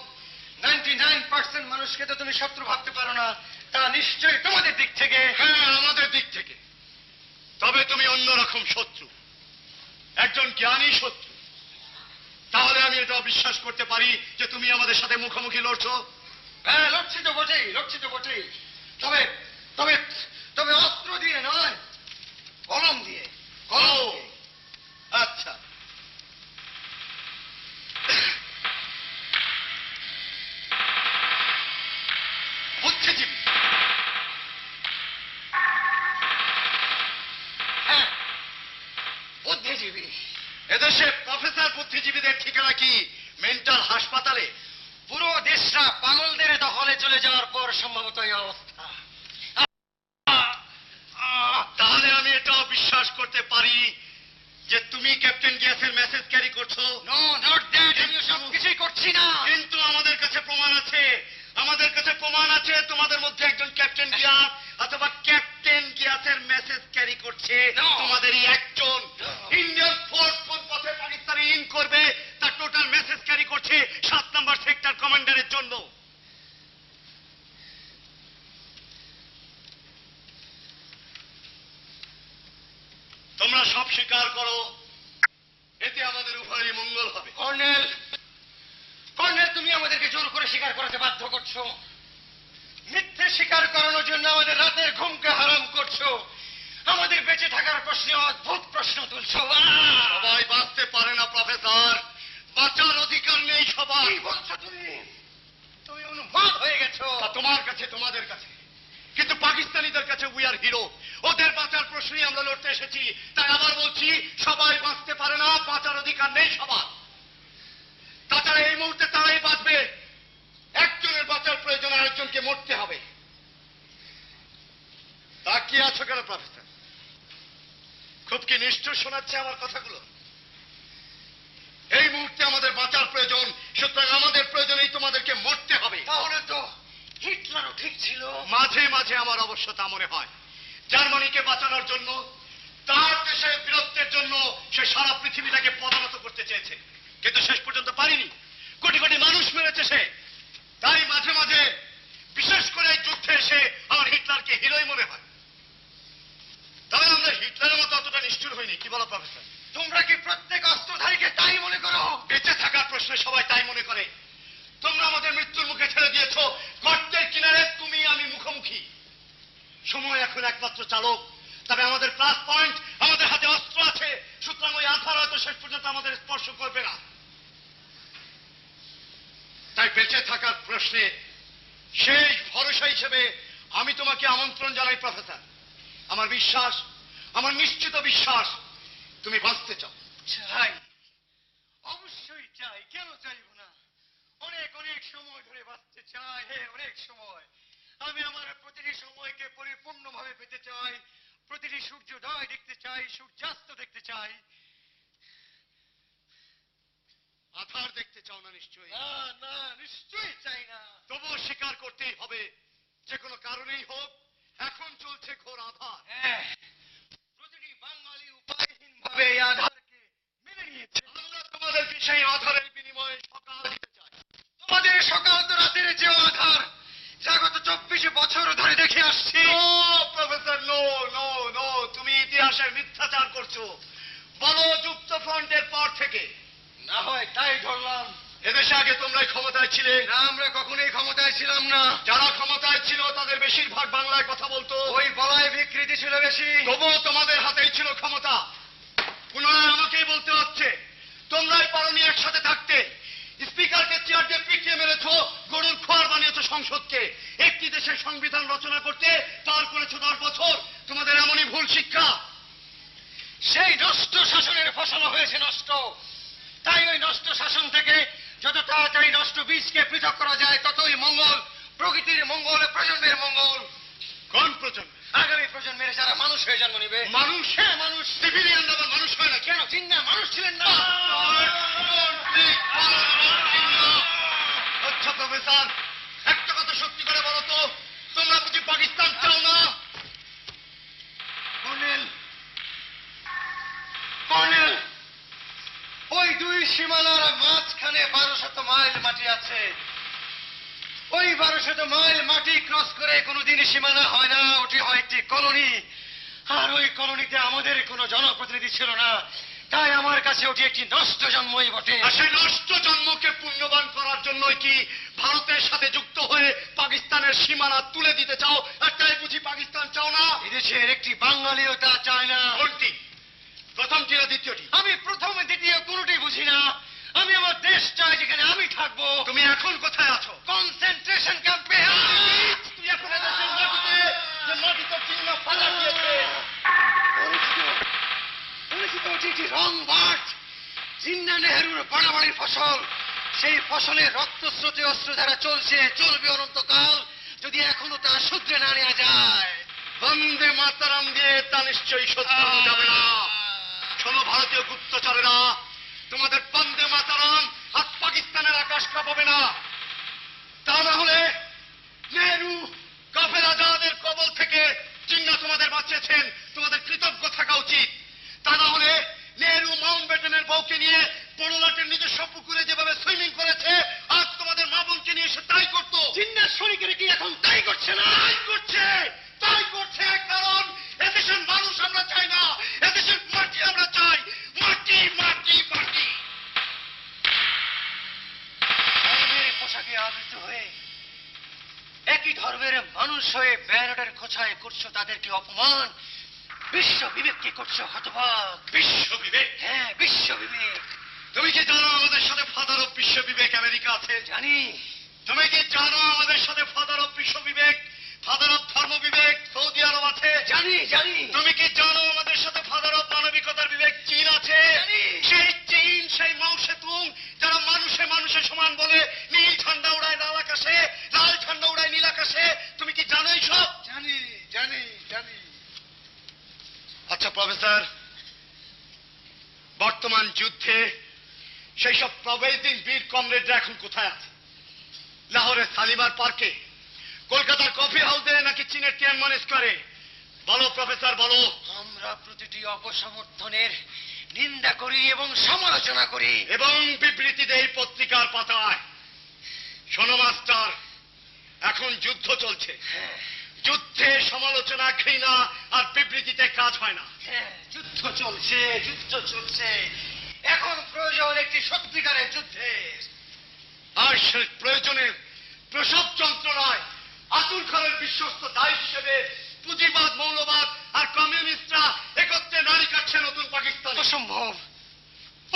99% মানুষকে তো তুমি শত্রু ভাবতে পারো না। তা নিশ্চয়ই তোমাদের দিক থেকে। হ্যাঁ, আমাদের দিক থেকে। তবে তুমি অন্যরকম শত্রু, একজন জ্ঞানী শত্রু। তাহলে আমি এটাও বিশ্বাস করতে পারি যে তুমি আমাদের সাথে মুখোমুখি লড়ছো? হ্যাঁ, লড়ছি তো বটেই। তবে তবে তবে অস্ত্র দিয়ে নয়, কলম দিয়ে। আচ্ছা, বুদ্ধিজীবী। হ্যাঁ, বুদ্ধিজীবী। এদেশে প্রফেসর বুদ্ধিজীবীদের ঠিকানা কি মেন্টাল হাসপাতালে? পুরো দেশটা পাগলদের দখলে চলে যাওয়ার পর সম্ভবত এই অবস্থা। তাহলে আমি এটাও বিশ্বাস করতে পারি যে তুমি ক্যাপ্টেন গিয়াসের মেসেজ ক্যারি করছো? No, not that. আমি সব কিছুই করছি না। কিন্তু আমাদের কাছে প্রমাণ আছে, তোমাদের মধ্যে একজন ক্যাপ্টেন গিয়াস অথবা ক্যাপ্টেন গিয়াসের মেসেজ ক্যারি করছে। No. তোমাদেরই একজন। ইন্ডিয়ান ফোর্স কোন পথে পাকিস্তানে ইন করবে তার টোটাল মেসেজ ক্যারি করছে 7 নম্বর সেক্টর কমান্ডারের জন্য। তোমরা সব স্বীকার করো, এতে আমাদের উভয়েরই মঙ্গল হবে। কর্নেল, তুমি আমাদেরকে জোর করে স্বীকার করাতে বাধ্য করছো। মিথ্যে স্বীকার করানোর জন্য আমাদের রাতের ঘুমকে হারাম করছো। আমাদের বেঁচে থাকার প্রশ্নে অদ্ভুত প্রশ্ন তুলছো। সবাই বাঁচতে পারে না প্রফেসর, বাঁচার অধিকার নেই সবাই। কি বলছো তুমি? তুমি উন্মাদ হয়ে গেছো। তা তোমার কাছে, তোমাদের কাছে, কিন্তু পাকিস্তানিদের কাছে উই আর হিরো। ওদের বাঁচার প্রশ্নেই আমরা লড়তে এসেছি। তাই আবার বলছি, সবাই বাঁচতে পারে না, বাঁচার অধিকার নেই সবার। তাছাড়া এই মুহূর্তে তারাই বাঁচবে, একজনের বাঁচার প্রয়োজন, আরেকজনকে মরতে হবে। তাকিয়ে আছো কেন প্রফেসর? খুব কি নিষ্ঠুর শোনাচ্ছে আমার কথাগুলো? এই মুহূর্তে আমাদের বাঁচার প্রয়োজন, সুতরাং আমাদের প্রয়োজনেই তোমাদেরকে মরতে হবে। তাহলে তো হিটলারও ঠিক ছিল। মাঝে মাঝে আমার অবশ্য তা মনে হয়। জার্মানিকে বাঁচানোর জন্য, তার দেশের বীরত্বের জন্য সে সারা পৃথিবীটাকে পদানত করতে চেয়েছে, কিন্তু শেষ পর্যন্ত পারিনি। কোটি কোটি মানুষ মেরেছে সে। তাই মাঝে মাঝে, বিশেষ করে এই যুদ্ধে এসে আমার হিটলারকে হিরোই মনে হয়। তবে আমরা হিটলারের মতো অতটা নিষ্ঠুর হইনি, কি বলো প্রফেসর? তোমরা কি প্রত্যেক অস্ত্রধারীকে তাই মনে করো? বেঁচে থাকার প্রশ্নে সবাই তাই মনে করে। তোমরা আমাদের মৃত্যুর মুখে ছেড়ে দিয়েছো, গর্তের কিনারে তুমি আমি মুখোমুখি। সময় এখন একমাত্র চালক। তবে আমাদের প্লাস পয়েন্ট, আমাদের হাতে অস্ত্র আছে, সুতরাং ওই আধার হয়তো শেষ পর্যন্ত আমাদের স্পর্শ করবে না। তাই বেঁচে থাকার প্রশ্নে শেষ ভরসা হিসেবে আমি তোমাকে আমন্ত্রণ জানাই প্রফেসর। আমার বিশ্বাস, আমার নিশ্চিত বিশ্বাস, তুমি বাঁচতে চাও। চাই, অবশ্যই চাই। কেন চাইব না? অনেক অনেক সময় ধরে বাঁচতে চাই। অনেক সময়। আমি আমার প্রতিটি সময়কে পরিপূর্ণভাবে পেতে চাই। প্রতিটি সূর্যোদয় দেখতে চাই, সূর্যাস্ত দেখতে চাই। আধার দেখতে চাও না নিশ্চয়ই? না না, নিশ্চয়ই চাই না। তবুও স্বীকার করতেই হবে, যে কোনো কারণেই হোক এখন চলছে ঘোর আধার। প্রতিটি বাঙালি উপায়হীন ভাবে এই আধারকে মেনে নিয়েছে। আমরা তোমাদেরকে সেই আধারের বিনিময়ে সকাল দিতে চাই। তোমাদের সকাল তো রাতের যে আধার, যা গত 24 বছর ধরে দেখে আসছি। প্রফেসর, নো নো নো, তুমি ইতিহাসের মিথ্যাচার করছো। বলো, যুক্ত ফ্রন্টের পর থেকে। না হয় তাই ধরলাম। এদেশে আগে তোমরাই ক্ষমতায় ছিলে। না, আমরা কখনোই ক্ষমতায় ছিলাম না। যারা ক্ষমতায় ছিল তাদের বেশিরভাগ বাংলায় কথা বলতো। ওই বলায় বিকৃতি ছিল বেশি। তবুও তোমাদের হাতেই ছিল ক্ষমতা। পুনরায় আমাকেই বলতে হচ্ছে, তোমরাই পারোনি একসাথে থাকতে। স্পিকারকে চেয়ার দিয়ে পিটিয়ে মেরেছো, গরুর খোয়ার বানিয়েছো সংসদকে। একটি দেশের সংবিধান রচনা করতে তার করেছো 10 বছর। তোমাদের এমনই ভুল শিক্ষা। সেই নষ্ট শাসনের ফসল হয়েছে নষ্ট। তাই ওই নষ্ট শাসন থেকে যত তাড়াতাড়ি নষ্ট বীজকে পৃথক করা যায় ততই মঙ্গল। প্রকৃতির মঙ্গল, প্রজন্মের মঙ্গল। কোন প্রজন্ম? আগামী প্রজন্মের যারা মানুষ হয়ে জন্ম নিবে। মানুষ? হ্যাঁ মানুষ। সিভিলিয়ান আবার মানুষ হয় না কেন? চিন্তা মানুষ ছিলেন না। আচ্ছা প্রফেসর, একটা কথা সত্যি করে বলো তো, তোমরা বুঝি পাকিস্তান চাও না? কর্নেল, কর্নেল, ওই দুই সীমানার মাঝখানে 1200 মাইল মাটি আছে। ওই 1200 মাইল মাটি ক্রস করে কোনোদিন সীমানা হয় না, ওটি হয় একটি কলোনি। আর ওই কলোনিতে আমাদের কোনো জনপ্রতিনিধি ছিল না। তাই আমার কাছে ওটি একটি নষ্ট জন্মই বটে। আর সেই নষ্ট জন্মকে পুণ্যবান করার জন্যই কি ভারতের সাথে যুক্ত হয়ে পাকিস্তানের সীমানা তুলে দিতে চাও? আর তাই বুঝি পাকিস্তান চাও না? এদেশের একটি বাঙালিও তা চায় না। কোনটি? প্রথমটি না দ্বিতীয়টি? আমি প্রথম দ্বিতীয় কোনটি বুঝি না। আমি আমার দেশ চাই যেখানে আমি থাকবো। তুমি এখন কোথায় আছো? কনসেন্ট্রেশন ক্যাম্পে। তুই এখন এদেশের মাটিতে, যে মাটিতে চিহ্ন ফালা দিয়েছে। পরিচিত ওটি একটি রং বাট, জিন্না নেহেরুর বাড়াবাড়ির ফসল। সেই ফসলের রক্তস্রোতে অস্ত্রধারা চলছে, চলবে অনন্তকাল, যদি এখনো তা শুধরে না নেওয়া যায়। বন্দে মাতারাম দিয়ে তা নিশ্চয়ই সত্য যাবে না। শোনো ভারতীয় গুপ্তচরেরা, তোমাদের বন্দে মাতারাম আর পাকিস্তানের আকাশ কাঁপাবে না। তা না হলে নেহরু কাফের আজাদের কবল থেকে জিন্না তোমাদের বাঁচিয়েছেন, তোমাদের কৃতজ্ঞ থাকা উচিত। তা না হলে নেহরু মাউন্ট ব্যাটেনের বউকে নিয়ে বড়লাটের নিজস্ব পুকুরে যেভাবে সুইমিং করেছে, আজ তোমাদের মা বোনকে নিয়ে সে তাই করতো। জিন্নার সৈনিকের কি এখন তাই করছে না? তাই করছে, তাই করছে। কারণ এদেশের মানুষ আমরা চাই না, এদেশের মাটি আমরা চাই। মাটি মাটি মাটি। ধর্মের পোশাকে আবৃত হয়ে, একই ধর্মের মানুষ হয়ে ব্যানারের খোঁচায় করছো তাদেরকে অপমান, বিশ্ব বিবেককে করছো হতবাক। বিশ্ব বিবেক? হ্যাঁ, বিশ্ব বিবেক। তুমি কি জানো আমাদের সাথে ফাদার অফ বিশ্ব বিবেক আমেরিকা আছে? জানি। তুমি কি জানো আমাদের সাথে ফাদার অফ বিশ্ব বিবেক, ফাদার অফ ধর্ম বিবেক সৌদি আরব আছে? জানি জানি। তুমি কি জানো আমাদের সাথে ফাদার অফ মানবিকতার বিবেক চীন আছে? জানি। সেই চীন, সেই মাও সেতুং, যারা মানুষে মানুষের সমান বলে নীল ঝান্ডা উড়ায় লাল আকাশে, লাল ঝান্ডা উড়ায় নীল আকাশে। তুমি কি জানো সব? জানি জানি জানি। আচ্ছা প্রফেসর, বর্তমান যুদ্ধে সেই সব প্রবেশদিন বীর কমরেডরা এখন কোথায় আছে? লাহোরের শালিমার পার্কে, কলকাতার কফি হাউসে, নাকি চীনের তিয়ানমান স্কোয়ারে? বলো প্রফেসর, বলো। আমরা প্রতিটি অপসমর্থনের নিন্দা করি এবং সমালোচনা করি। এবং বিবৃতি দেই পত্রিকার পাতায়। শোনো মাস্টার, এখন যুদ্ধ চলছে। যুদ্ধে সমালোচনা, ঘৃণা আর বিবৃতিতে কাজ হয় না। হ্যাঁ, যুদ্ধ চলছে, যুদ্ধ চলছে। এখন প্রয়োজন একটি সত্যিকারের যুদ্ধের। আর সে প্রয়োজনে প্রসব যন্ত্রণায় আতুল খানের বিশ্বস্ত দায় হিসেবে পুঁজিবাদ, মৌলবাদ আর কমিউনিস্টরা একত্রে নারী কাটছে নতুন পাকিস্তান। অসম্ভব,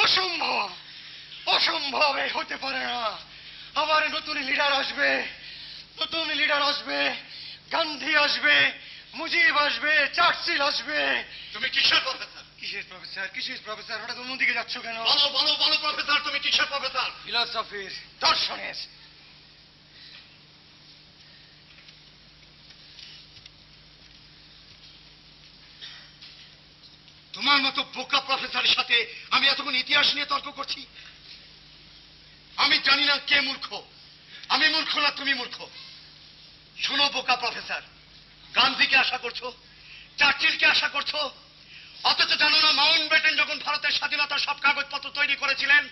অসম্ভব, অসম্ভব। এ হতে পারে না। আবার নতুন লিডার আসবে, নতুন লিডার আসবে, গান্ধী আসবে, মুজিব আসবে, চার্চিল আসবে। তুমি কিসের প্রফেসর? কিসের প্রফেসর, কিসের প্রফেসর? হঠাৎ অন্যদিকে যাচ্ছ কেন? বলো বলো বলো প্রফেসর, তুমি কিসের প্রফেসর? ফিলোসফির, দর্শনের। তোমার মতো বোকা প্রফেসরের সাথে আমি এতক্ষণ ইতিহাস নিয়ে তর্ক করছি। আমি জানি না কে মূর্খ, আমি মূর্খ না তুমি মূর্খ। শোনো বোকা প্রফেসর, গান্ধীকে আশা করছো, চার্চিলকে আশা করছো, অথচ জানো না মাউন্ট ব্যাটেন যখন ভারতের স্বাধীনতার সব কাগজপত্র তৈরি করেছিলেন,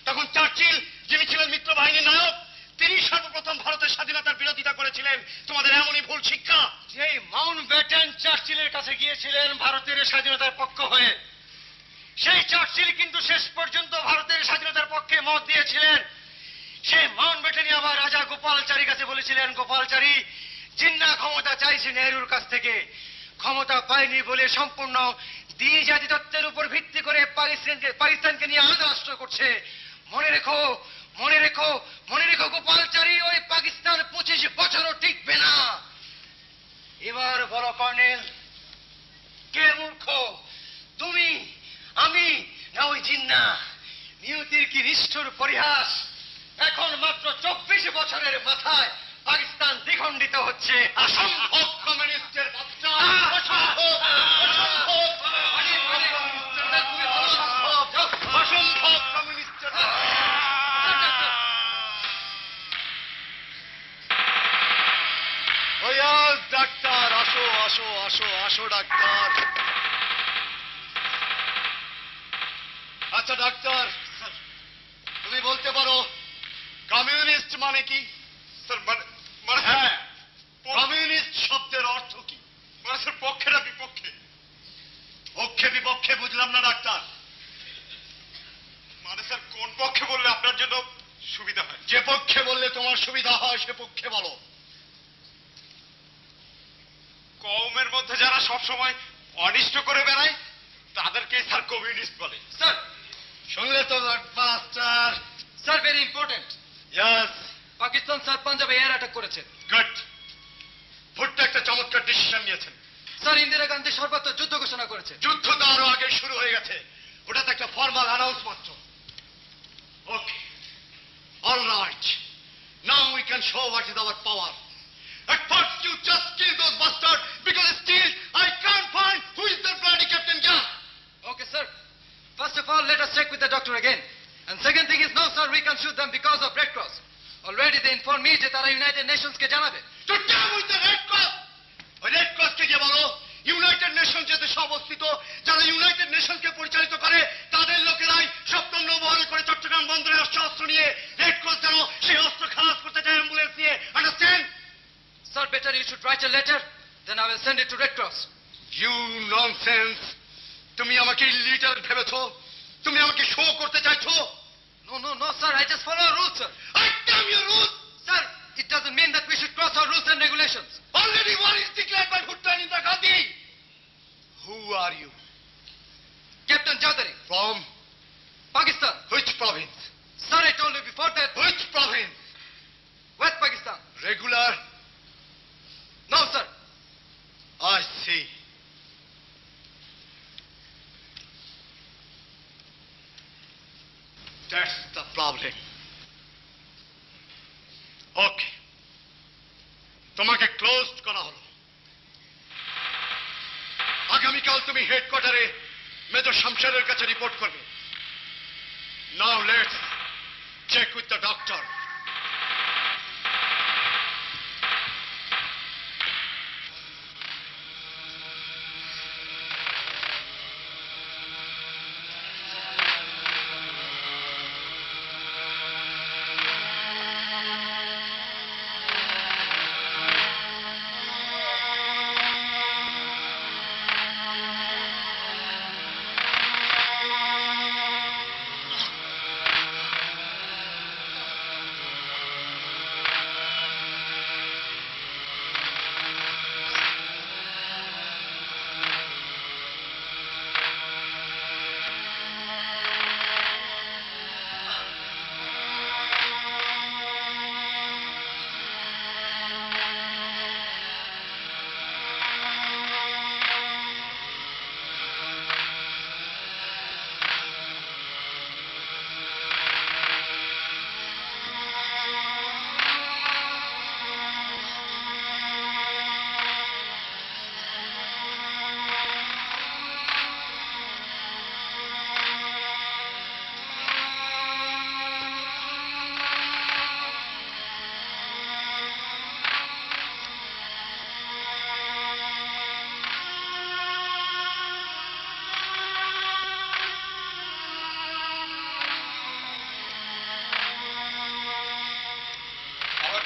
তখন চার্চিল, যিনি ছিলেন মিত্র বাহিনীর নায়ক, তিনি সর্বপ্রথম ভারতের স্বাধীনতার বিরোধিতা করেছিলেন। তোমাদের এমনই ভুল শিক্ষা। যেই মাউন্ট ব্যাটেন চার্চিলের কাছে গিয়েছিলেন ভারতের স্বাধীনতার পক্ষ হয়ে, সেই চার্চিল কিন্তু শেষ পর্যন্ত ভারতের স্বাধীনতার পক্ষে মত দিয়েছিলেন। সেই মাউন্ট ব্যাটেনই আবার রাজা গোপালচারীর কাছে বলেছিলেন, গোপালচারী, জিন্না ক্ষমতা চাইছে নেহরুর কাছ থেকে, ক্ষমতা পায়নি বলে সম্পূর্ণ দ্বি জাতি তত্ত্বের উপর ভিত্তি করে পাকিস্তানকে নিয়ে আলাদা রাষ্ট্র করছে। মনে রেখো, মনে রেখো, মনে রেখো গোপালচারী, ওই পাকিস্তান 25 বছরও টিকবে না। এবার বলো কর্নেল, কে মূর্খ, তুমি, আমি, না ওই জিন্না? নিয়তির কি নিষ্ঠুর পরিহাস! এখন মাত্র 24 বছরের মাথায় পাকিস্তান দ্বিখণ্ডিত হচ্ছে। অসম্ভব কমিউনিস্টের বাচ্চা, অসম্ভব, অসম্ভব, অসম্ভব কমিউনিস্টের ডাক্তার, আসো আসো আসো আসো ডাক্তার। আচ্ছা ডাক্তার, তুমি বলতে পারো কমিউনিস্ট মানে কি? স্যার মানে হ্যাঁ, কমিউনিস্ট শব্দের অর্থ কি? মানে স্যার পক্ষে না বিপক্ষে? পক্ষে বিপক্ষে বুঝলাম না ডাক্তার। মানে স্যার কোন পক্ষে বললে আপনার জন্য সুবিধা হয়? যে পক্ষে বললে তোমার সুবিধা হয় সে পক্ষে বলো। কওমের মধ্যে যারা সব সময় অনিষ্ট করে বেড়ায় তাদেরকে স্যার কমিউনিস্ট বলে। স্যার, শুনলে তো master? Sir, very important. Yes, Pakistan sir পাঞ্জাবে এয়ার অ্যাটাক করেছে। গুড। ভুট্টো একটা চমৎকার ডিসিশন নিয়েছেন। স্যার, ইন্দিরা গান্ধী সর্বত্র যুদ্ধ ঘোষণা করেছে। যুদ্ধ তো আরো আগে শুরু হয়ে গেছে, ওটা তো একটা ফর্মাল অ্যানাউন্স মাত্র। Okay, all right, now we can show what is our power. At first you just kill those bastards because still I can't find who is the bloody Captain John. Okay, sir. First of all, let us check with the doctor again. And second thing is, no, sir, we can shoot them because of Red Cross. Already they informed me that they United Nations ke janabe. To damn with the Red Cross! ওই red ক্রসকে গিয়ে বলো United nation যে দেশে অবস্থিত, যারা United নেশনকে পরিচালিত করে তাদের লোকেরাই সপ্তম নৌবহরে করে চট্টগ্রাম বন্দরে আসছে অস্ত্র নিয়ে। রেড ক্রস যেন সেই অস্ত্র খালাস করতে চায় অ্যাম্বুলেন্স নিয়ে। Understand? Sir, better you should write a letter, then I will send it to Red Cross. You nonsense! তুমি আমাকে লিডার ভেবেছো? তুমি আমাকে শো করতে চাইছো? No, no, no, sir, I just follow rules, sir. I damn your rules! Sir, it doesn't mean that we should cross our rules and regulations. Already war is declared by Bhutto and Indira Gandhi. Who are you? Captain Chaudhary, From Pakistan. which province? Sir, I told you before that. Which province? West Pakistan. Regular? No, sir. I see. That's the problem. Okay. তোমাকে closed করা হলো। আগামীকাল তুমি হেডকোয়ার্টারে major শামশেরের কাছে report করবে। Now let's check with the doctor.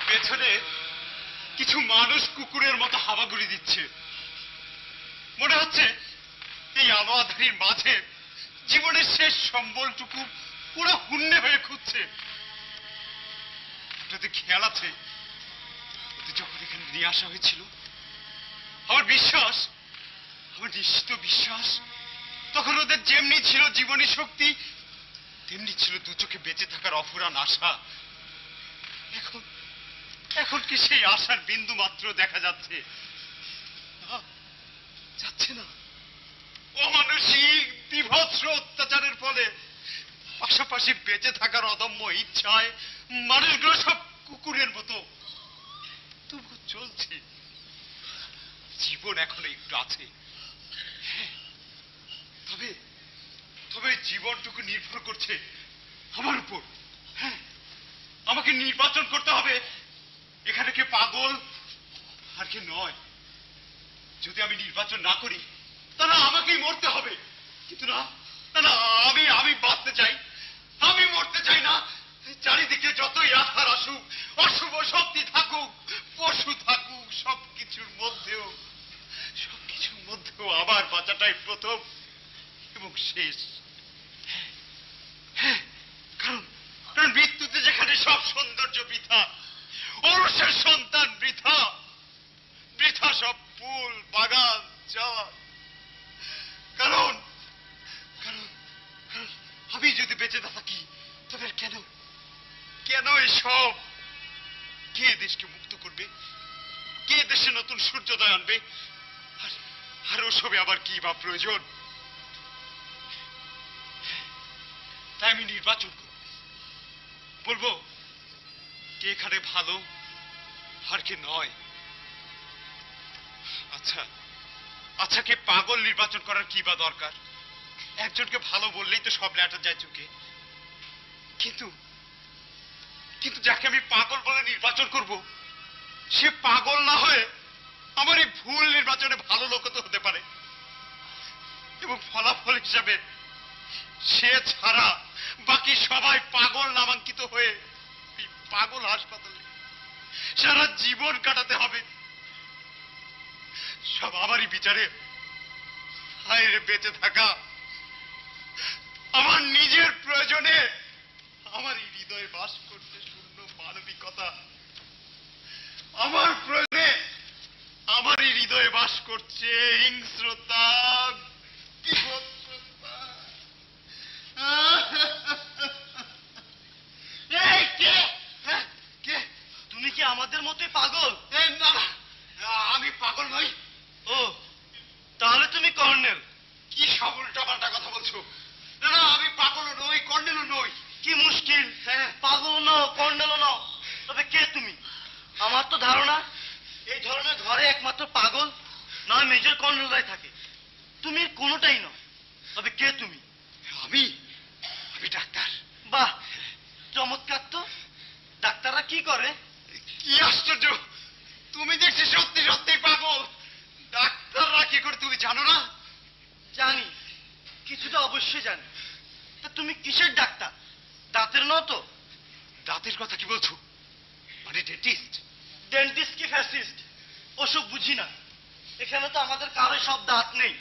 পেছনে কিছু মানুষ কুকুরের মতো হাওয়াগুড়ি দিচ্ছে। মনে হচ্ছে এই আলো আঁধারির মাঝে জীবনের শেষ সম্বলটুকু পুরো হুন্নে হয়ে খুঁজছে। আপনাদের খেয়াল আছে ওদের যখন এখানে নিয়ে আসা হয়েছিল, আমার বিশ্বাস, আমার নিশ্চিত বিশ্বাস, তখন ওদের যেমনি ছিল জীবনী শক্তি, তেমনি ছিল দু চোখে বেঁচে থাকার অফুরান আশা। এখন এখন কি সেই আশার বিন্দু মাত্র দেখা যাচ্ছে? যাচ্ছে না। অমানসিক বিভৎস অত্যাচারের ফলে পাশাপাশি বেঁচে থাকার অদম্য ইচ্ছায় মানুষগুলো সব কুকুরের মতো তবু চলছে। জীবন এখনো একটু আছে, তবে তবে জীবনটুকু নির্ভর করছে আমার উপর। হ্যাঁ, আমাকে নির্বাচন করতে হবে এখানে কে পাগল আর কে নয়। যদি আমি নির্বাচন না করি তাহলে আমাকেই মরতে হবে। কিন্তু না না না, আমি বাঁচতে চাই, আমি মরতে চাই না। চারিদিকে যতই আধার আসুক, অশুভ শক্তি থাকুক, পশু থাকুক, সবকিছুর মধ্যেও আবার বাঁচাটাই প্রথম এবং শেষ। হ্যাঁ, সব সৌন্দর্য বৃথা, অরসের সন্তান বৃথা, বৃথা সব ফুল বাগান চাষ। কারণ কারণ কারণ আমি যদি বেঁচে না থাকি তবে কেন কেন এসব? কে দেশকে মুক্ত করবে? কে দেশে নতুন সূর্যোদয় আনবে? আর ওসবে আবার কি বা প্রয়োজন? তাই আমি নির্বাচন করব, বলবো কে এখানে ভালো আর কে নয়। আচ্ছা আচ্ছা, কে পাগল নির্বাচন করার কি বা দরকার? একজনকে ভালো বললেই তো সব ল্যাটা যায় চোখে। কিন্তু কিন্তু যাকে আমি পাগল বলে নির্বাচন করব, সে পাগল না হয়ে আমার এই ভুল নির্বাচনে ভালো লোক তো হতে পারে, এবং ফলাফল হিসাবে সে ছাড়া বাকি সবাই পাগল নামাঙ্কিত হয়ে এই পাগল হাসপাতালে সারা জীবন কাটাতে হবে। সব আমারই বিচারে। হায় রে, বেঁচে থাকা আমার নিজের প্রয়োজনে আমার এই হৃদয়ে বাস করতে শূন্য মানবিকতা। আমার প্রয়োজনে আমার এই হৃদয়ে বাস করছে হিংস্রতা, বিভৎসতা। এই কে? কে? তুমি কি আমাদের মতোই পাগল? না, আমি পাগল নই। ও, তাহলে তুমি কর্নেল। কি সব উল্টাপাল্টা কথা বলছো? না না, আমি পাগলও নই, কর্নেলও নই। কি মুশকিল, পাগল নও কর্নেলও নও, তবে কে তুমি? আমার তো ধারণা এই ধরনের ঘরে একমাত্র পাগল নয় মেজর কর্নেলরাই থাকে। তুমি কোনোটাই নয়, তবে কে তুমি? আমি আমি ডাক্তার। বাহ, চমৎকার তো। ডাক্তাররা কি করে? কি আশ্চর্য, তুমি দেখছি সত্যি সত্যি পাগল। ডাক্তাররা কি করে তুমি জানো না? জানি, কিছুটা অবশ্যই জানি। তা তুমি কিসের ডাক্তার? দাঁতের নও তো? দাঁতের কথা কি বলছো? মানে ডেন্টিস্ট? ডেন্টিস্ট কি ফ্যাসিস্ট ওসব বুঝি না। এখানে তো আমাদের কারো সব দাঁত নেই।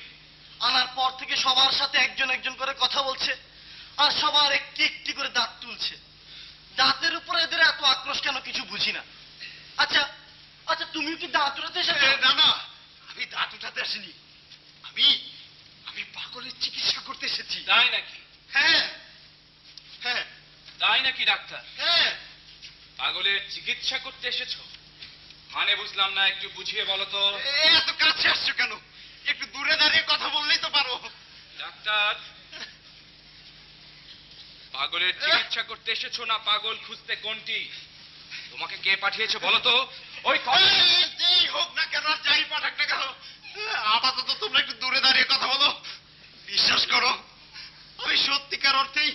আনার পর থেকে সবার সাথে একজন একজন করে কথা বলছে, আর সবার একটি একটি করে দাঁত তুলছে। দাঁতের উপরে এদের এত আক্রোশ কেন কিছু বুঝি না। আচ্ছা আচ্ছা, তুমিও কি দাঁত উঠাতে এসেছো? না না, আমি দাঁত উঠাতে আসিনি। আমি আমি পাগলের চিকিৎসা করতে এসেছি। তাই নাকি? হ্যাঁ হ্যাঁ তাই নাকি ডাক্তার? হ্যাঁ। পাগলের চিকিৎসা করতে এসেছো? মানে বুঝলাম না, একটু বুঝিয়ে বলো তো। এত কাছে আসছো কেন? একটু দূরে দাঁড়িয়ে কথা বললেই তো পারো। ডাক্তার, পাগলের চিকিৎসা করতে এসেছো না পাগল খুঁজতে, কোনটি? তোমাকে কে পাঠিয়েছে বলো তো? ওই যেই হোক না কেন, আর যাই পাঠাক না কেন, আপাতত তোমরা একটু দূরে দাঁড়িয়ে কথা বলো। বিশ্বাস করো, আমি সত্যিকার অর্থেই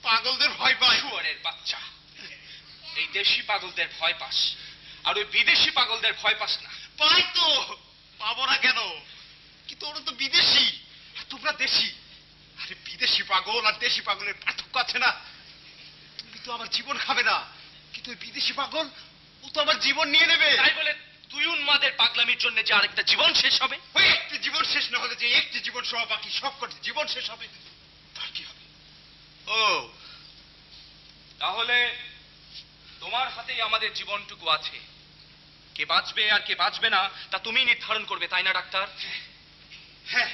পাগলদের ভয় পাই। শুয়ারের বাচ্চা, এই দেশি পাগলদের ভয় পাস, আর ওই বিদেশি পাগলদের ভয় পাস না। পাই তো, পাবো না কেন? কিন্তু ওরা তো বিদেশি আর তোমরা দেশি। আরে বিদেশি পাগল আর দেশি পাগলের পার্থক্য আছে না? তুমি তো আমার জীবন খাবে না, কিন্তু ওই বিদেশি পাগল ও তো আমার জীবন নিয়ে নেবে। তাই বলে তুই উন্মাদের পাগলামির জন্য যে আরেকটা জীবন শেষ হবে? ওই একটি জীবন শেষ না হলে যে একটি জীবন সহ বাকি সবকটি জীবন শেষ হবে, তার কি হবে? ও, তাহলে তোমার হাতেই আমাদের জীবনটুকু আছে। কে বাঁচবে আর কে বাঁচবে না তা তুমি নির্ধারণ করবে, তাই না ডাক্তার? হ্যাঁ,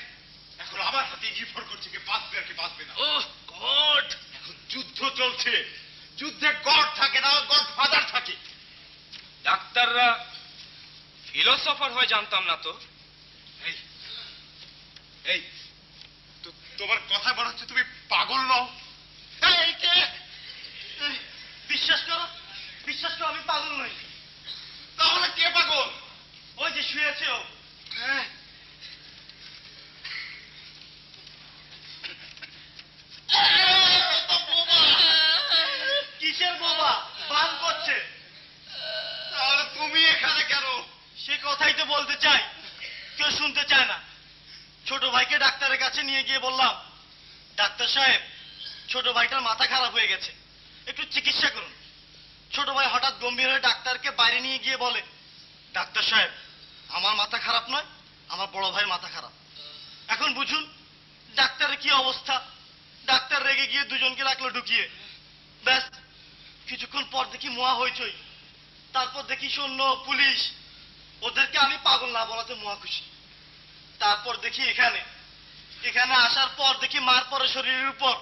এখন আমার হাতে নির্ভর করছে কে বাঁচবে আর কে বাঁচবে না। ওহ গড! এখন যুদ্ধ চলছে, যুদ্ধে গড থাকে না, গড ফাদার থাকে। ডাক্তাররা ফিলোসফার হয়ে জানতাম না তো। এই এই তোমার কথা মনে হচ্ছে তুমি পাগল নও। এই কে? বিশ্বাস করো, বিশ্বাস করো, আমি পাগল নই। তাহলে কে পাগল? ওই যে শুয়েছে ও। হ্যাঁ, কিসের বোবা? ভান করছে। তাহলে তুমি এখানে কেন? সে কথাই তো বলতে চাই, কেউ শুনতে চায় না। ছোট ভাইকে ডাক্তারের কাছে নিয়ে গিয়ে বললাম, ডাক্তার সাহেব, ছোট ভাইটার মাথা খারাপ হয়ে গেছে, একটু চিকিৎসা করুন। ছোট ভাই হঠাৎ গম্ভীর হয়ে ডাক্তারকে বাইরে নিয়ে গিয়ে বলে, ডাক্তার সাহেব, আমার মাথা খারাপ নয়, আমার বড় ভাইয়ের মাথা খারাপ। এখন বুঝুন ডাক্তারের কি অবস্থা। ডাক্তার রেগে গিয়ে দুজনকে রাখলো ঢুকিয়ে। ব্যাস, কিছুক্ষণ পর দেখি মহা হইচই, তারপর দেখি সৈন্য পুলিশ, ওদেরকে আমি পাগল না বলাতে মহা খুশি। তারপর দেখি এখানে আসার পর দেখি মার পরে শরীরের উপর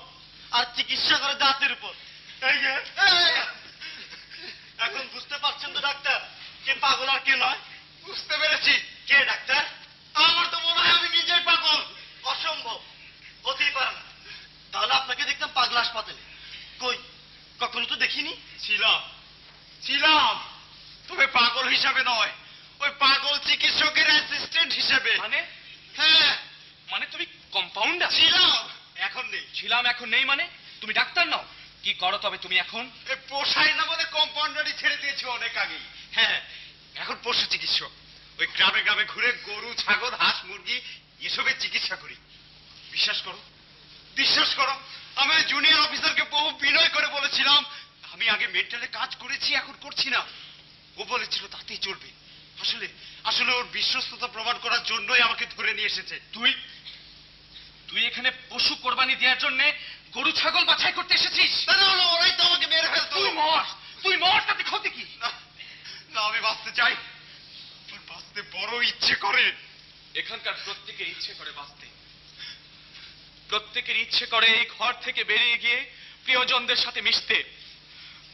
আর চিকিৎসা করে দাঁতের উপর। এই যে এখন বুঝতে পারছেন তো ডাক্তার, কে পাগল আর কে নয়? বুঝতে পেরেছি। কে ডাক্তার? আমার তো মনে হয় আমি নিজেই পাগল। অসম্ভব, হতেই পারে না। তাহলে আপনাকে দেখতাম পাগলা হাসপাতালে। কই, কখনো তো দেখিনি। ছিলাম, তবে পাগল হিসাবে নয়, ওই পাগল চিকিৎসকের অ্যাসিস্ট্যান্ট হিসেবে। মানে হ্যাঁ, মানে তুমি কম্পাউন্ডার? ছিলাম, এখন নেই। ছিলাম, এখন নেই মানে? তুমি ডাক্তার নাও? কি করো তবে তুমি এখন? এই পোষায় না বলে কম্পাউন্ডারই ছেড়ে দিয়েছে অনেক আগেই। হ্যাঁ, এখন পশু চিকিৎসক। ওই গ্রামে গ্রামে ঘুরে গরু, ছাগল, হাঁস, মুরগি এসবের চিকিৎসা করি। বিশ্বাস করো, আমি ওই জুনিয়র অফিসারকে বহু বিনয় করে বলেছিলাম আমি আগে মেন্টালে কাজ করেছি, এখন করছি না। ও বলেছিল তাতেই চলবে। আসলে ওর বিশ্বস্ততা প্রমাণ করার জন্যই আমাকে ধরে নিয়ে এসেছে। তুই এখানে পশু কোরবানি দেওয়ার জন্য গরু ছাগল বাছাই করতে এসেছিস? ওরাই তো আমাকে মেরে ফেলতো। তুই মর, তাতে ক্ষতি কি? না, আমি বাঁচতে চাই, বাঁচতে বড় ইচ্ছে করে। এখানকার প্রত্যেকের ইচ্ছে করে বাঁচতে, প্রত্যেকের ইচ্ছে করে এই ঘর থেকে বেরিয়ে গিয়ে প্রিয়জনদের সাথে মিশতে।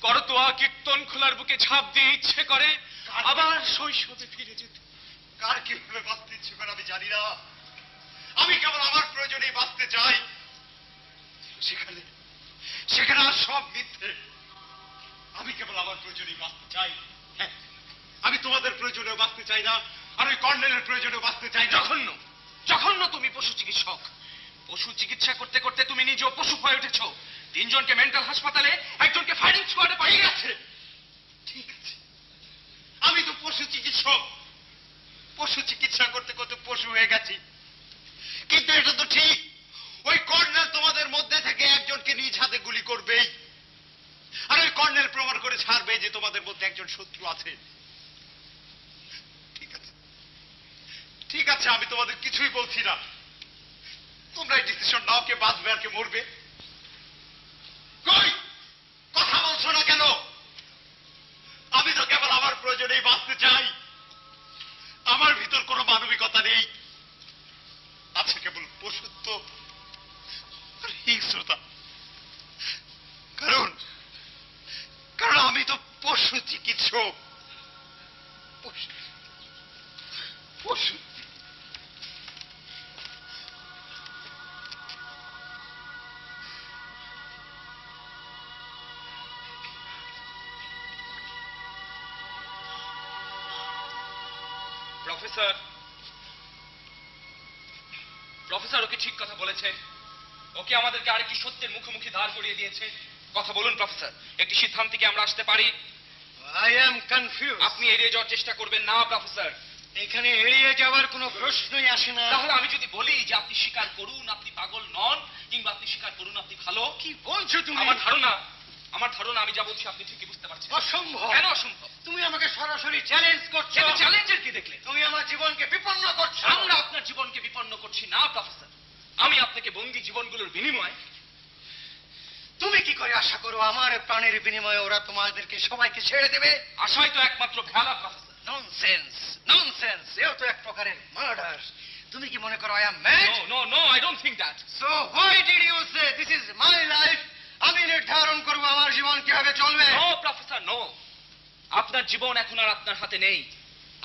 করতোয়া কীর্তন খোলার বুকে ঝাঁপ দিয়ে ইচ্ছে করে আবার শৈশবে ফিরে যেতে। কার কিভাবে বাঁচতে ইচ্ছে করে আমি জানি না, আমি কেবল আমার প্রয়োজনেই বাঁচতে চাই। সেখানে আর সব মিথ্যে। আমি কেবল আমার প্রয়োজনেই বাঁচতে চাই। হ্যাঁ, আমি তোমাদের প্রয়োজনেও বাঁচতে চাই না, আর ওই কর্নেলের প্রয়োজনেও বাঁচতে চাই না। জঘন্য তুমি পশু চিকিৎসক। পশু চিকিৎসা করতে করতে তুমি নিজেও পশু হয়ে উঠেছ। 3 জনকে মেন্টাল হাসপাতালে, একজনকে ফায়ারিং স্কোয়াডে পাঠিয়ে গেছে। ঠিক আছে, আমি তো পশু চিকিৎসক, পশু চিকিৎসা করতে করতে পশু হয়ে গেছি। কিন্তু এটা তো ঠিক, ওই কর্নেল তোমাদের মধ্যে থেকে একজনকে নিজ হাতে গুলি করবেই, আর ওই কর্নেল প্রমাণ করে ছাড়বে যে তোমাদের মধ্যে একজন শত্রু আছে। ঠিক আছে, আমি তোমাদের কিছুই বলছি না। তোমরা এই ডিসিশন নাও, কে বাঁচবে আর কে মরবে। কই, কথা বলছো না কেন? আমি তো কেবল আমার প্রয়োজনেই বাঁচতে চাই। আমার ভিতর কোনো মানবিকতা নেই, আছে কেবল পশুত্ব আর হিংস্রতা। কারণ আমি তো পশু চিকিৎসক। পশু প্রফেসর ওকে ঠিক কথা বলেছে। ওকে আমাদেরকে আরেকটি সত্যের মুখোমুখি দাঁড় করিয়ে দিয়েছে। কথা বলুন প্রফেসর, একটি সিদ্ধান্তে কি আমরা আসতে পারি? I am confuse. আপনি এড়িয়ে যাওয়ার চেষ্টা করবেন না প্রফেসর। এখানে এড়িয়ে যাওয়ার কোনো প্রশ্নই আসে না। তাহলে আমি যদি বলি যে আপনি স্বীকার করুন আপনি পাগল নন, কিংবা আপনি স্বীকার করুন আপনি ভালো। কি বলছো তুমি? আমার ধারণা আমি যা বলছি আপনি ঠিকই বুঝতে পারছেন। অসম্ভব। কেন অসম্ভব? তুমি আমাকে সরাসরি চ্যালেঞ্জ করছো। চ্যালেঞ্জের কি দেখলে? তুমি আমার জীবনকে বিপন্ন করছো। আমরা আপনার জীবনকে বিপন্ন করছি না প্রফেসর। আমি আপনাকে বন্দী জীবনগুলোর বিনিময়ে। তুমি কি করে আশা করো আমার প্রাণের বিনিময়ে ওরা তোমাদেরকে সবাইকে ছেড়ে দেবে? আশাই তো একমাত্র খেলা প্রফেসর। ননসেন্স, এও তো এক প্রকারের মার্ডার। তুমি কি মনে করো I am mad? No, I don't think that. So why did you say this is my life? আমি নির্ধারণ করব আমার জীবন কিভাবে চলবে। No, professor, no. আপনার জীবন এখন আর আপনার হাতে নেই।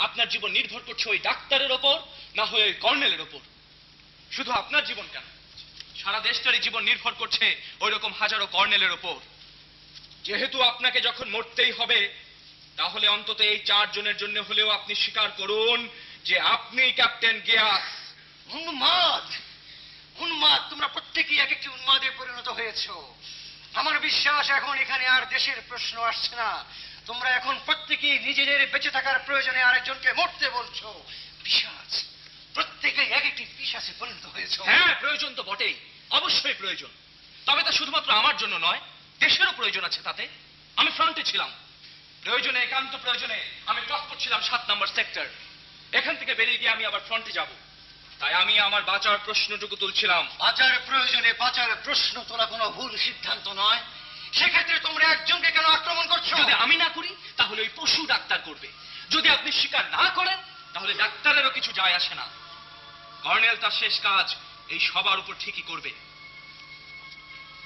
আপনার জীবন নির্ভর করছে ওই ডাক্তারের ওপর, না হয় ওই কর্নেলের ওপর। শুধু আপনার জীবন কেন, সারা দেশটারই জীবন নির্ভর করছে ওই রকম হাজারো কর্নেলের ওপর। যেহেতু আপনাকে যখন মরতেই হবে, তাহলে অন্তত এই 4 জনের জন্য হলেও আপনি স্বীকার করুন যে আপনি ক্যাপ্টেন গিয়াস। উন্মাদ, তোমরা প্রত্যেকেই এক একটি উন্মাদে পরিণত হয়েছো। আমার বিশ্বাস এখন এখানে আর দেশের প্রশ্ন আসছে না। তোমরা এখন প্রত্যেকেই নিজেদের বেঁচে থাকার প্রয়োজনে আরেকজনকে মরতে বলছো। পিশাচ, প্রত্যেকেই এক একটি পিশাচে পরিণত হয়েছো। হ্যাঁ, প্রয়োজন তো বটেই, অবশ্যই প্রয়োজন। তবে তা শুধুমাত্র আমার জন্য নয়, দেশেরও প্রয়োজন আছে তাতে। আমি ফ্রন্টে ছিলাম, প্রয়োজনে, একান্ত প্রয়োজনে আমি ক্রস করছিলাম 7 নম্বর সেক্টর। এখান থেকে বেরিয়ে গিয়ে আমি আবার ফ্রন্টে যাব। তাই আমি আমার বাঁচার প্রশ্নটুকু তুলছিলাম। বাঁচার প্রয়োজনে বাঁচার প্রশ্ন তোলা কোনো ভুল সিদ্ধান্ত নয়। সেক্ষেত্রে তোমরা একজনকে কেন আক্রমণ করছো? যদি আমি না করি তাহলে ওই পশু ডাক্তার করবে, যদি আপনি স্বীকার না করেন তাহলে ডাক্তারেরও কিছু যায় আসে না। কর্নেল তার শেষ কাজ এই সবার উপর ঠিকই করবে।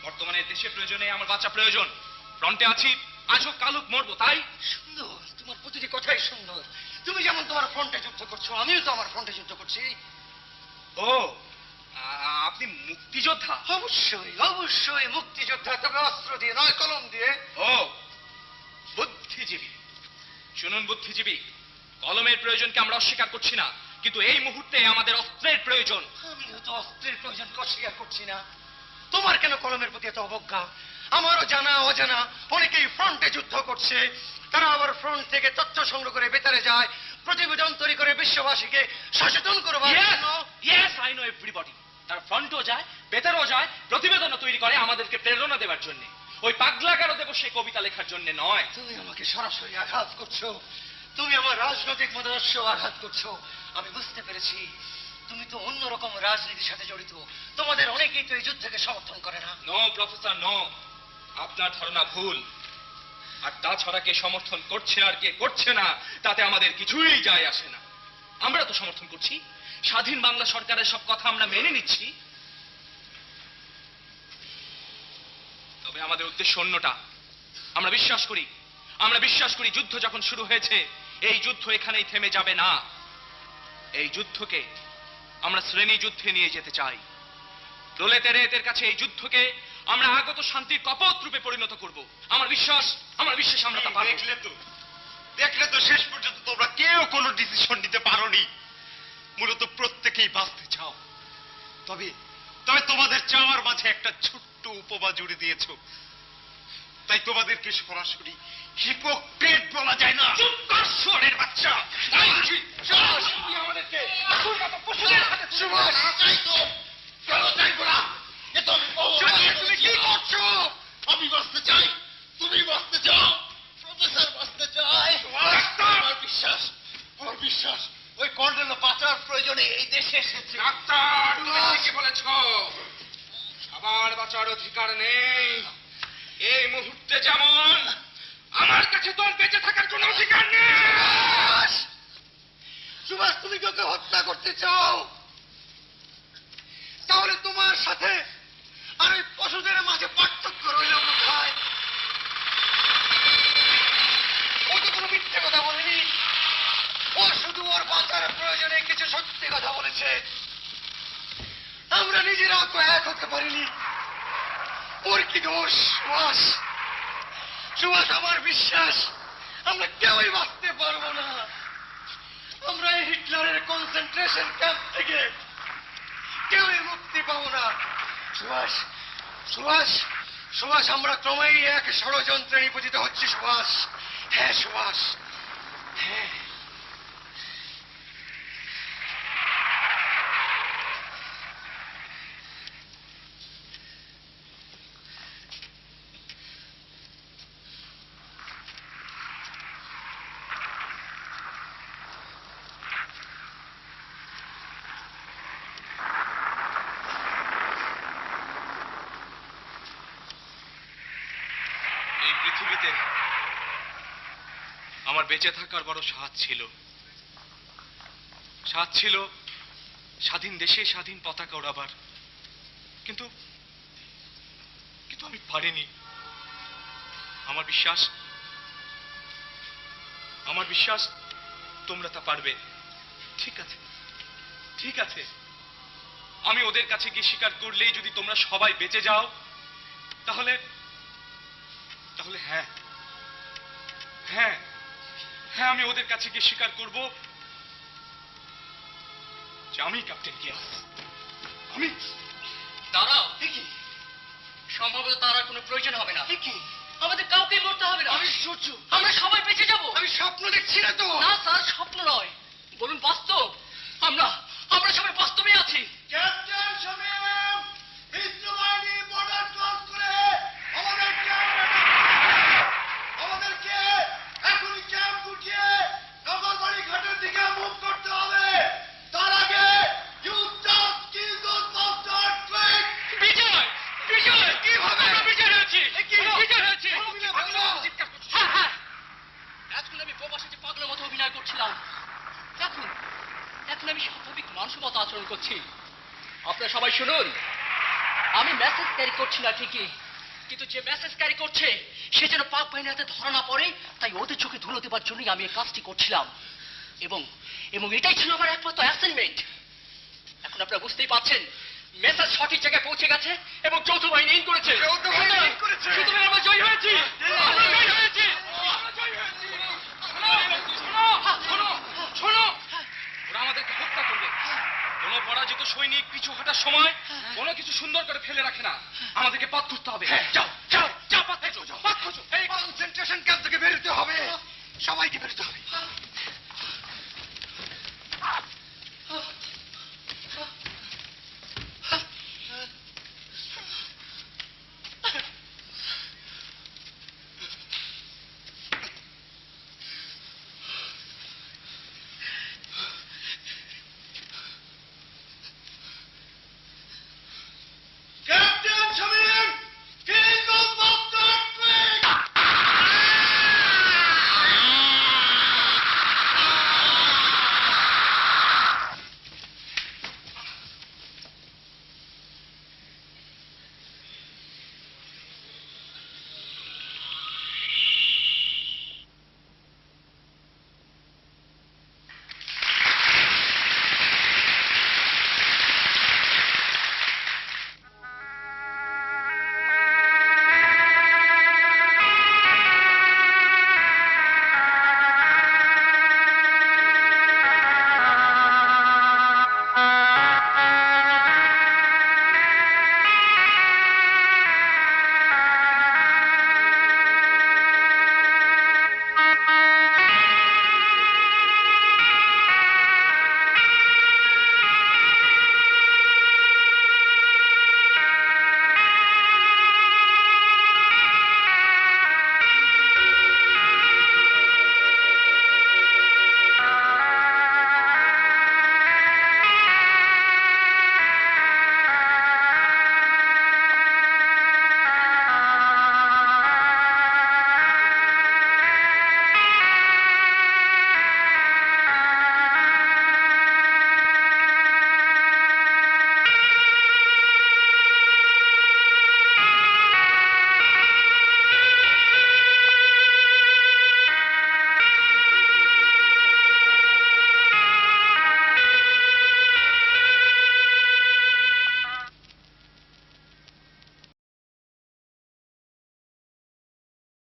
বর্তমানে দেশে প্রয়োজনে আমার বাঁচা প্রয়োজন। ফ্রন্টে আছি, আজ হোক কাল হোক মরবো, তাই সুন্দর, তোমার প্রতিটি কথাই সুন্দর। তুমি যেমন তোমার ফ্রন্টে যুদ্ধ করছো, আমিও তো আমার ফ্রন্টে যুদ্ধ করছি। ও আপনি মুক্তিযোদ্ধা? অবশ্যই অবশ্যই মুক্তিযোদ্ধা, তবে অস্ত্র দিয়ে নয়, কলম দিয়ে। ও বুদ্ধিজীবী। শুনুন বুদ্ধিজীবী, কলমের প্রয়োজনকে আমরা অস্বীকার করছি না, কিন্তু এই মুহূর্তে আমাদের অস্ত্রের প্রয়োজন। আমিও তো অস্ত্রের প্রয়োজন অস্বীকার করছি না। তোমার কেন কলমের প্রতি এত অবজ্ঞা? আমারও জানা অজানা অনেকেই ফ্রন্টে যুদ্ধ করছে। তারা আবার ফ্রন্ট থেকে তথ্য সংগ্রহ করে বেতারে যায়, প্রতিবেদন তৈরি করে বিশ্ববাসীকে সচেতন করবার জন্য। Yes, I know everybody. তার ফ্রন্টও যায়, বেতারও যায়, প্রতিবেদনও তৈরি করে আমাদেরকে প্রেরণা দেওয়ার জন্য। ওই পাগলা গারো দেব সে কবিতা লেখার জন্য নয়। তুমি আমাকে সরাসরি আঘাত করছো, তুমি আমার রাজনৈতিক মতাদর্শ আঘাত করছো। আমি বুঝতে পেরেছি তুমি তো অন্যরকম রাজনীতির সাথে জড়িত। তোমাদের অনেকেই তো এই যুদ্ধকে সমর্থন করে না। নো প্রফেসর নো, আপনার ধারণা ভুল। আর তাছাড়া কে সমর্থন করছে আর কে করছে না তাতে আমাদের কিছুই যায় আসে না। আমরা তো সমর্থন করছি, স্বাধীন বাংলা সরকারের সব কথা আমরা মেনে নিচ্ছি। তবে আমাদের উদ্দেশ্য অন্যটা। আমরা বিশ্বাস করি যুদ্ধ যখন শুরু হয়েছে এই যুদ্ধ এখানেই থেমে যাবে না। এই যুদ্ধকে আমরা শ্রেণী যুদ্ধে নিয়ে যেতে চাই। প্রলেতারিয়েতের কাছে এই যুদ্ধকে আমরা আগত শান্তির কপট রূপে পরিণত করব। আমার বিশ্বাস আমরা তা পারব। দেখলে তো শেষ পর্যন্ত তোমরা কেউ কোনো ডিসিশন নিতে পারোনি। মূলত প্রত্যেকেই বাঁচতে চাও। তবে তোমাদের চাওয়ার মাঝে একটা ছোট্ট উপমা জুড়ে দিয়েছো। তাই তোমাদেরকে সরাসরি হিপোক্রেট বলা যায় না। চুপ কর শুয়োরের বাচ্চা! তুই আমাদেরকে পশুদের হাতে সুভাষ চাই তো কেন চাইবো না? এ তো তুমি কি করছো? আমি বাঁচতে চাই, তুমি বাঁচতে চাও, প্রফেসর বাঁচতে চায়। আমার বিশ্বাস ওই কর্নেল বাঁচার প্রয়োজনে এই দেশে এসেছে। ডাক্তার, তুমি ঠিকই বলেছ, সবার বাঁচার অধিকার নেই। এই মুহূর্তে যেমন আমার কাছে তোর বেঁচে থাকার কোনো অধিকার নেই। সুভাষ, তুমি কি ওকে হত্যা করতে চাও? তাহলে তোমার সাথে আর ওই পশুদের মাঝে পার্থক্য রইল কোথায়? ও তো কোনো মিথ্যে কথা বলেনি, ও শুধু ওর বাঁচার প্রয়োজনে কিছু সত্যি কথা বলেছে। আমরা নিজেরাও তো এক হতে পারিনি। ওর কি দোষ? সুভাষ, আমার বিশ্বাস আমরা কেউই বাঁচতে পারবো না। আমরা এই হিটলারের কনসেন্ট্রেশন ক্যাম্প থেকে কেউই মুক্তি পাবো না। সুভাষ, আমরা ক্রমেই এক ষড়যন্ত্রে নিপতিত হচ্ছি। সুভাষ, হ্যাঁ সুভাষ, হ্যাঁ। এই পৃথিবীতে আমার বেঁচে থাকার বড় স্বাদ ছিল। স্বাধীন দেশে স্বাধীন পতাকা ওড়াবার, কিন্তু আমি পারিনি। আমার বিশ্বাস তোমরা তা পারবে। ঠিক আছে, আমি ওদের কাছে গিয়ে স্বীকার করলেই যদি তোমরা সবাই বেঁচে যাও তাহলে হ্যাঁ, আমি ওদের কাছে গিয়ে স্বীকার করব যে আমি ক্যাপ্টেন গিয়াস। আমি দাঁড়াও, কি সম্ভবত তার আর কোনো প্রয়োজন হবে না। কি আমাদের কাউকে মরতে হবে না। আমি সূর্য, আমরা সবাই বেঁচে যাব। আমি স্বপ্ন দেখছি না তো। না স্যার, স্বপ্ন নয়, বলুন বাস্তব। আমরা সবাই বাস্তবে আছি। ক্যাপ্টেন শামীম, হিন্দু বাহিনী বর্ডার ক্রস করে আমাদেরকে এখনই ক্যাম্প গুটিয়ে নগরবাড়ি ঘাটের দিকে মুভ করতে হবে। তার আগে you just kill those bastard ট্রেক। বিজয়, কিভাবে? আমরা বিজয় হয়েছি। করছিলাম, এখন এখন আমি স্বাভাবিক মানুষের মতো আচরণ করছি। আপনারা সবাই শুনুন, আমি মেসেজ ক্যারি করছি না ঠিকই, কিন্তু যে মেসেজ ক্যারি করছে সে যেন পাক বাহিনীর হাতে ধরা না পড়ে, তাই ওদের চোখে ধুলো দেবার জন্যই আমি এই কাজটি করছিলাম। এবং এবং এটাই ছিল আমার একমাত্র অ্যাসাইনমেন্ট। এখন আপনারা বুঝতেই পারছেন, মেসেজ সঠিক জায়গায় পৌঁছে গেছে এবং যৌথ বাহিনী ইন করেছে। সুতরাং আমরা জয়ী হয়েছি। আমরা জয়ী হয়েছি। আমরা জয়ী হয়েছি। শোনো, শোনো, ওরা আমাদেরকে হত্যা করবে। কোনো পরাজিত সৈনিক পিছু হাঁটার সময় কোনো কিছু সুন্দর করে ফেলে রাখে না। আমাদেরকে পথ খুঁজতে হবে। যাও যাও যাও, পথ খোঁজো, পথ খোঁজো। এই কনসেন্ট্রেশন ক্যাম্প থেকে বেরোতে হবে, সবাইকে বেরোতে হবে।